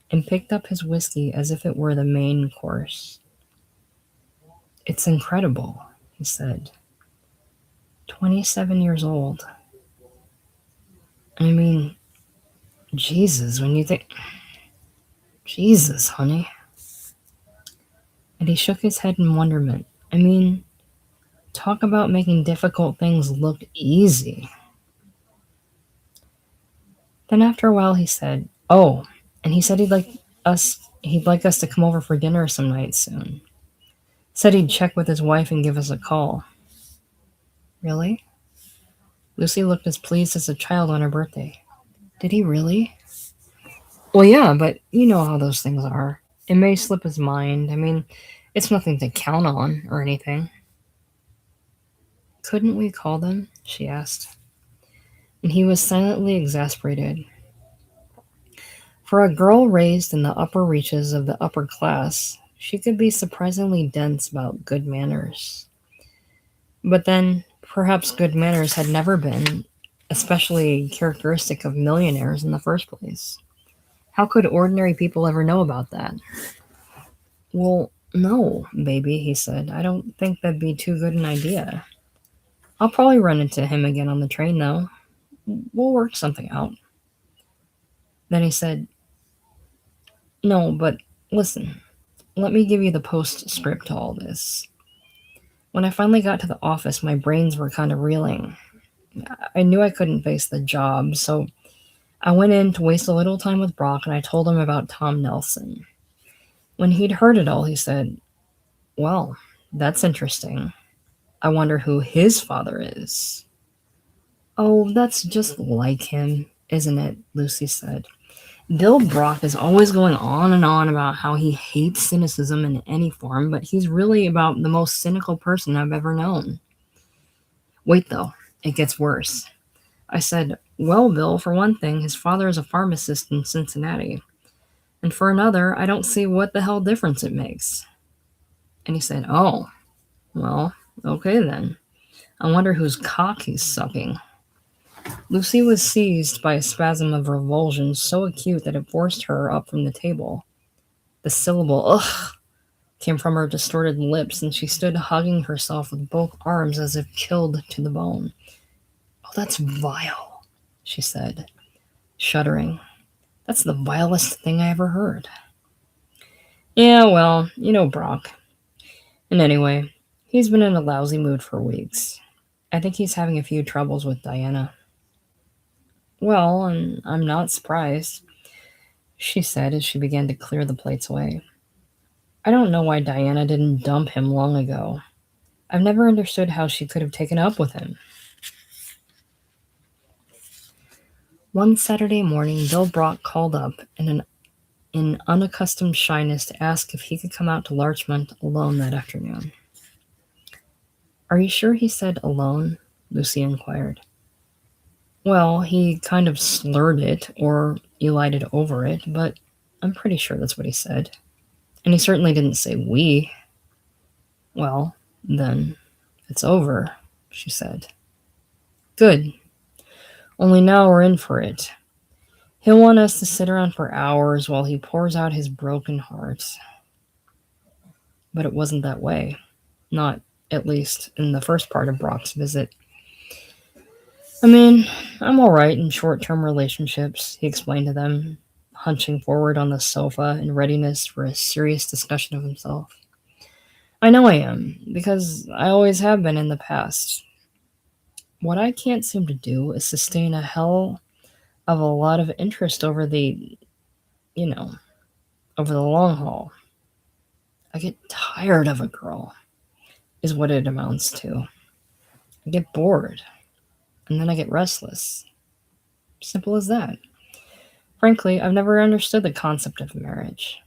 and picked up his whiskey as if it were the main course. "It's incredible," he said. 27 years old. I mean, Jesus, when you think... Jesus, honey. And he shook his head in wonderment. I mean, Talk about making difficult things look easy. Then after a while he said, "Oh, and he said he'd like us to come over for dinner some night soon. Said he'd check with his wife and give us a call." Really? Lucy looked as pleased as a child on her birthday. Did he really? Well, yeah, but you know how those things are. It may slip his mind. I mean, it's nothing to count on or anything. Couldn't we call them? She asked. And he was silently exasperated. For a girl raised in the upper reaches of the upper class, she could be surprisingly dense about good manners. But then, perhaps good manners had never been especially characteristic of millionaires in the first place. How could ordinary people ever know about that? Well, no, baby, he said. I don't think that'd be too good an idea. I'll probably run into him again on the train, though. We'll work something out. Then he said, "No, but listen, let me give you the postscript to all this. When I finally got to the office, my brains were kind of reeling. I knew I couldn't face the job, so I went in to waste a little time with Brock and I told him about Tom Nelson. When he'd heard it all, he said, 'Well, that's interesting. I wonder who his father is.'" "Oh, that's just like him, isn't it?" Lucy said. "Bill Brock is always going on about how he hates cynicism in any form, but he's really about the most cynical person I've ever known. Wait, though, it gets worse." I said, "Well, Bill, for one thing, his father is a pharmacist in Cincinnati. And for another, I don't see what the hell difference it makes." And he said, "Oh, well, okay then. I wonder whose cock he's sucking." Lucy was seized by a spasm of revulsion so acute that it forced her up from the table. The syllable, "ugh," came from her distorted lips, and she stood hugging herself with both arms as if chilled to the bone. "Oh, that's vile," she said, shuddering. "That's the vilest thing I ever heard." "Yeah, well, you know Brock. And anyway, he's been in a lousy mood for weeks. I think he's having a few troubles with Diana." "Well, and I'm not surprised," she said as she began to clear the plates away. "I don't know why Diana didn't dump him long ago. I've never understood how she could have taken up with him." One Saturday morning, Bill Brock called up in unaccustomed shyness to ask if he could come out to Larchmont alone that afternoon. "Are you sure he said alone?" Lucy inquired. "Well, he kind of slurred it, or elided over it, but I'm pretty sure that's what he said. And he certainly didn't say we." "Well, then, it's over," she said. "Good. Only now we're in for it. He'll want us to sit around for hours while he pours out his broken heart." But it wasn't that way. Not, at least, in the first part of Brock's visit. "I mean, I'm all right in short-term relationships," he explained to them, hunching forward on the sofa in readiness for a serious discussion of himself. "I know I am, because I always have been in the past. What I can't seem to do is sustain a hell of a lot of interest you know, over the long haul. I get tired of a girl, is what it amounts to. I get bored, and then I get restless. Simple as that. Frankly, I've never understood the concept of marriage.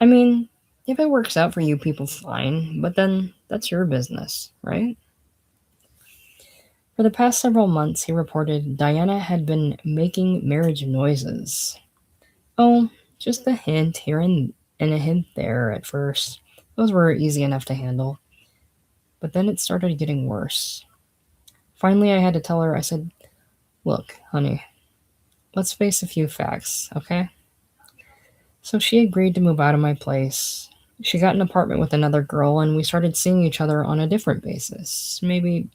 I mean, if it works out for you people, fine, but then that's your business, right?" For the past several months, he reported, Diana had been making marriage noises. Oh, just a hint here and a hint there at first. Those were easy enough to handle. But then it started getting worse. Finally, I had to tell her, I said, "Look, honey, let's face a few facts, okay?" So she agreed to move out of my place. She got an apartment with another girl, and we started seeing each other on a different basis, maybe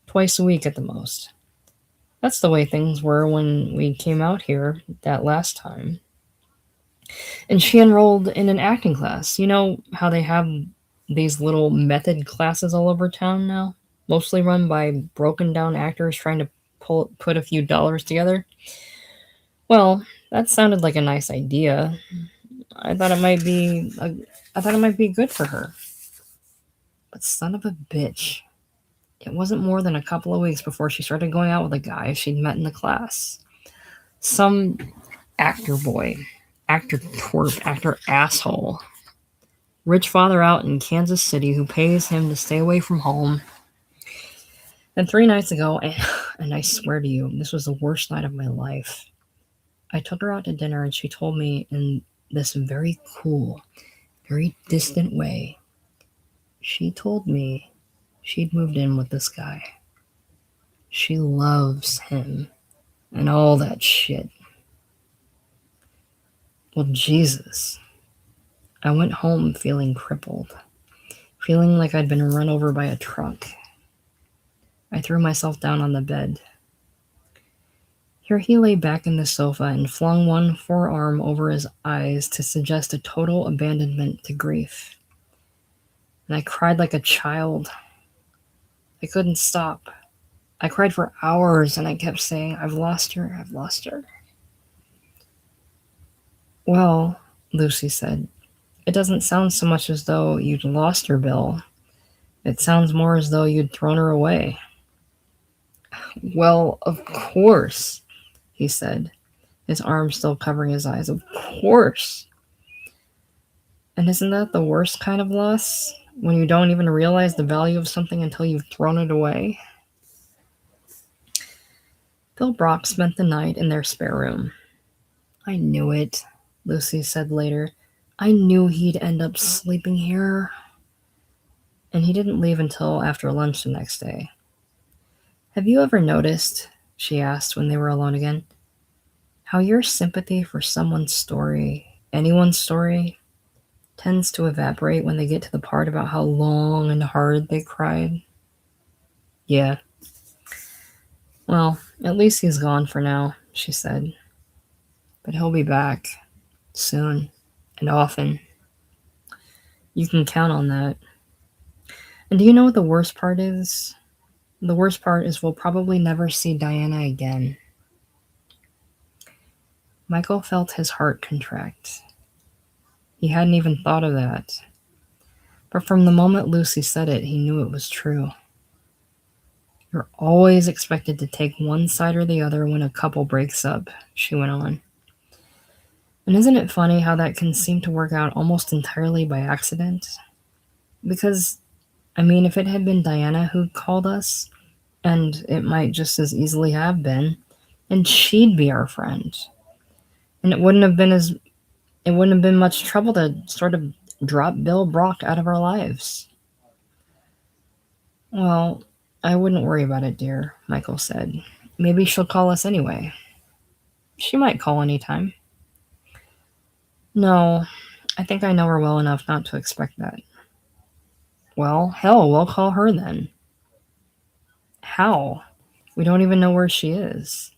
twice a week at the most. That's the way things were when we came out here that last time. And she enrolled in an acting class. You know how they have these little method classes all over town now? mostly run by broken down actors trying to put a few dollars together. Well, that sounded like a nice idea. I thought it might be a, I thought it might be good for her. But son of a bitch. It wasn't more than a couple of weeks before she started going out with a guy she'd met in the class. Some actor boy, actor twerp, actor asshole. Rich father out in Kansas City who pays him to stay away from home. And 3 nights ago, and I swear to you, this was the worst night of my life. I took her out to dinner and she told me in this very cool, very distant way, she told me she'd moved in with this guy. She loves him and all that shit. Well, Jesus. I went home feeling crippled, feeling like I'd been run over by a truck. I threw myself down on the bed. Here he lay back in the sofa and flung one forearm over his eyes to suggest a total abandonment to grief. And I cried like a child. I couldn't stop. I cried for hours and I kept saying, I've lost her, I've lost her. Well, Lucy said, it doesn't sound so much as though you'd lost her, Bill. It sounds more as though you'd thrown her away. Well, of course, he said, his arm still covering his eyes. Of course. And isn't that the worst kind of loss? When you don't even realize the value of something until you've thrown it away? Bill Brock spent the night in their spare room. I knew it, Lucy said later. I knew he'd end up sleeping here. And he didn't leave until after lunch the next day. Have you ever noticed, she asked when they were alone again, how your sympathy for someone's story, anyone's story, tends to evaporate when they get to the part about how long and hard they cried? Yeah. Well, at least he's gone for now, she said. But he'll be back. Soon. And often. You can count on that. And do you know what the worst part is? The worst part is we'll probably never see Diana again. Michael felt his heart contract. He hadn't even thought of that. But from the moment Lucy said it, he knew it was true. You're always expected to take one side or the other when a couple breaks up, she went on. And isn't it funny how that can seem to work out almost entirely by accident? Because, if it had been Diana who'd called us, and it might just as easily have been, and she'd be our friend. And it wouldn't have been much trouble to sort of drop Bill Brock out of our lives. Well, I wouldn't worry about it, dear, Michael said. Maybe she'll call us anyway. She might call anytime. No, I think I know her well enough not to expect that. Well, hell, we'll call her then. How? We don't even know where she is.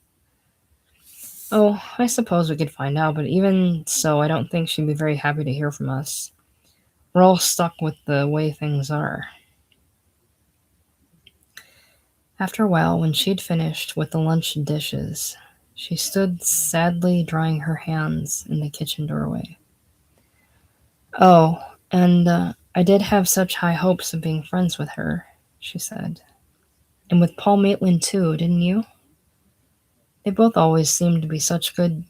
Oh, I suppose we could find out, but even so, I don't think she'd be very happy to hear from us. We're all stuck with the way things are. After a while, when she'd finished with the lunch dishes, she stood sadly drying her hands in the kitchen doorway. Oh, and I did have such high hopes of being friends with her, she said. And with Paul Maitland too, didn't you? They both always seemed to be such good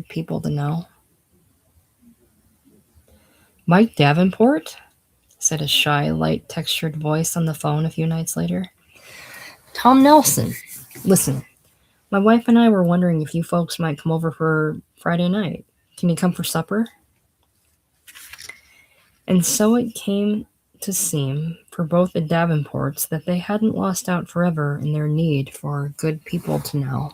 people to know. Mike Davenport? Said a shy, light-textured voice on the phone a few nights later. Tom Nelson. Listen, my wife and I were wondering if you folks might come over for Friday night. Can you come for supper? And so it came to seem for both the Davenports that they hadn't lost out forever in their need for good people to know.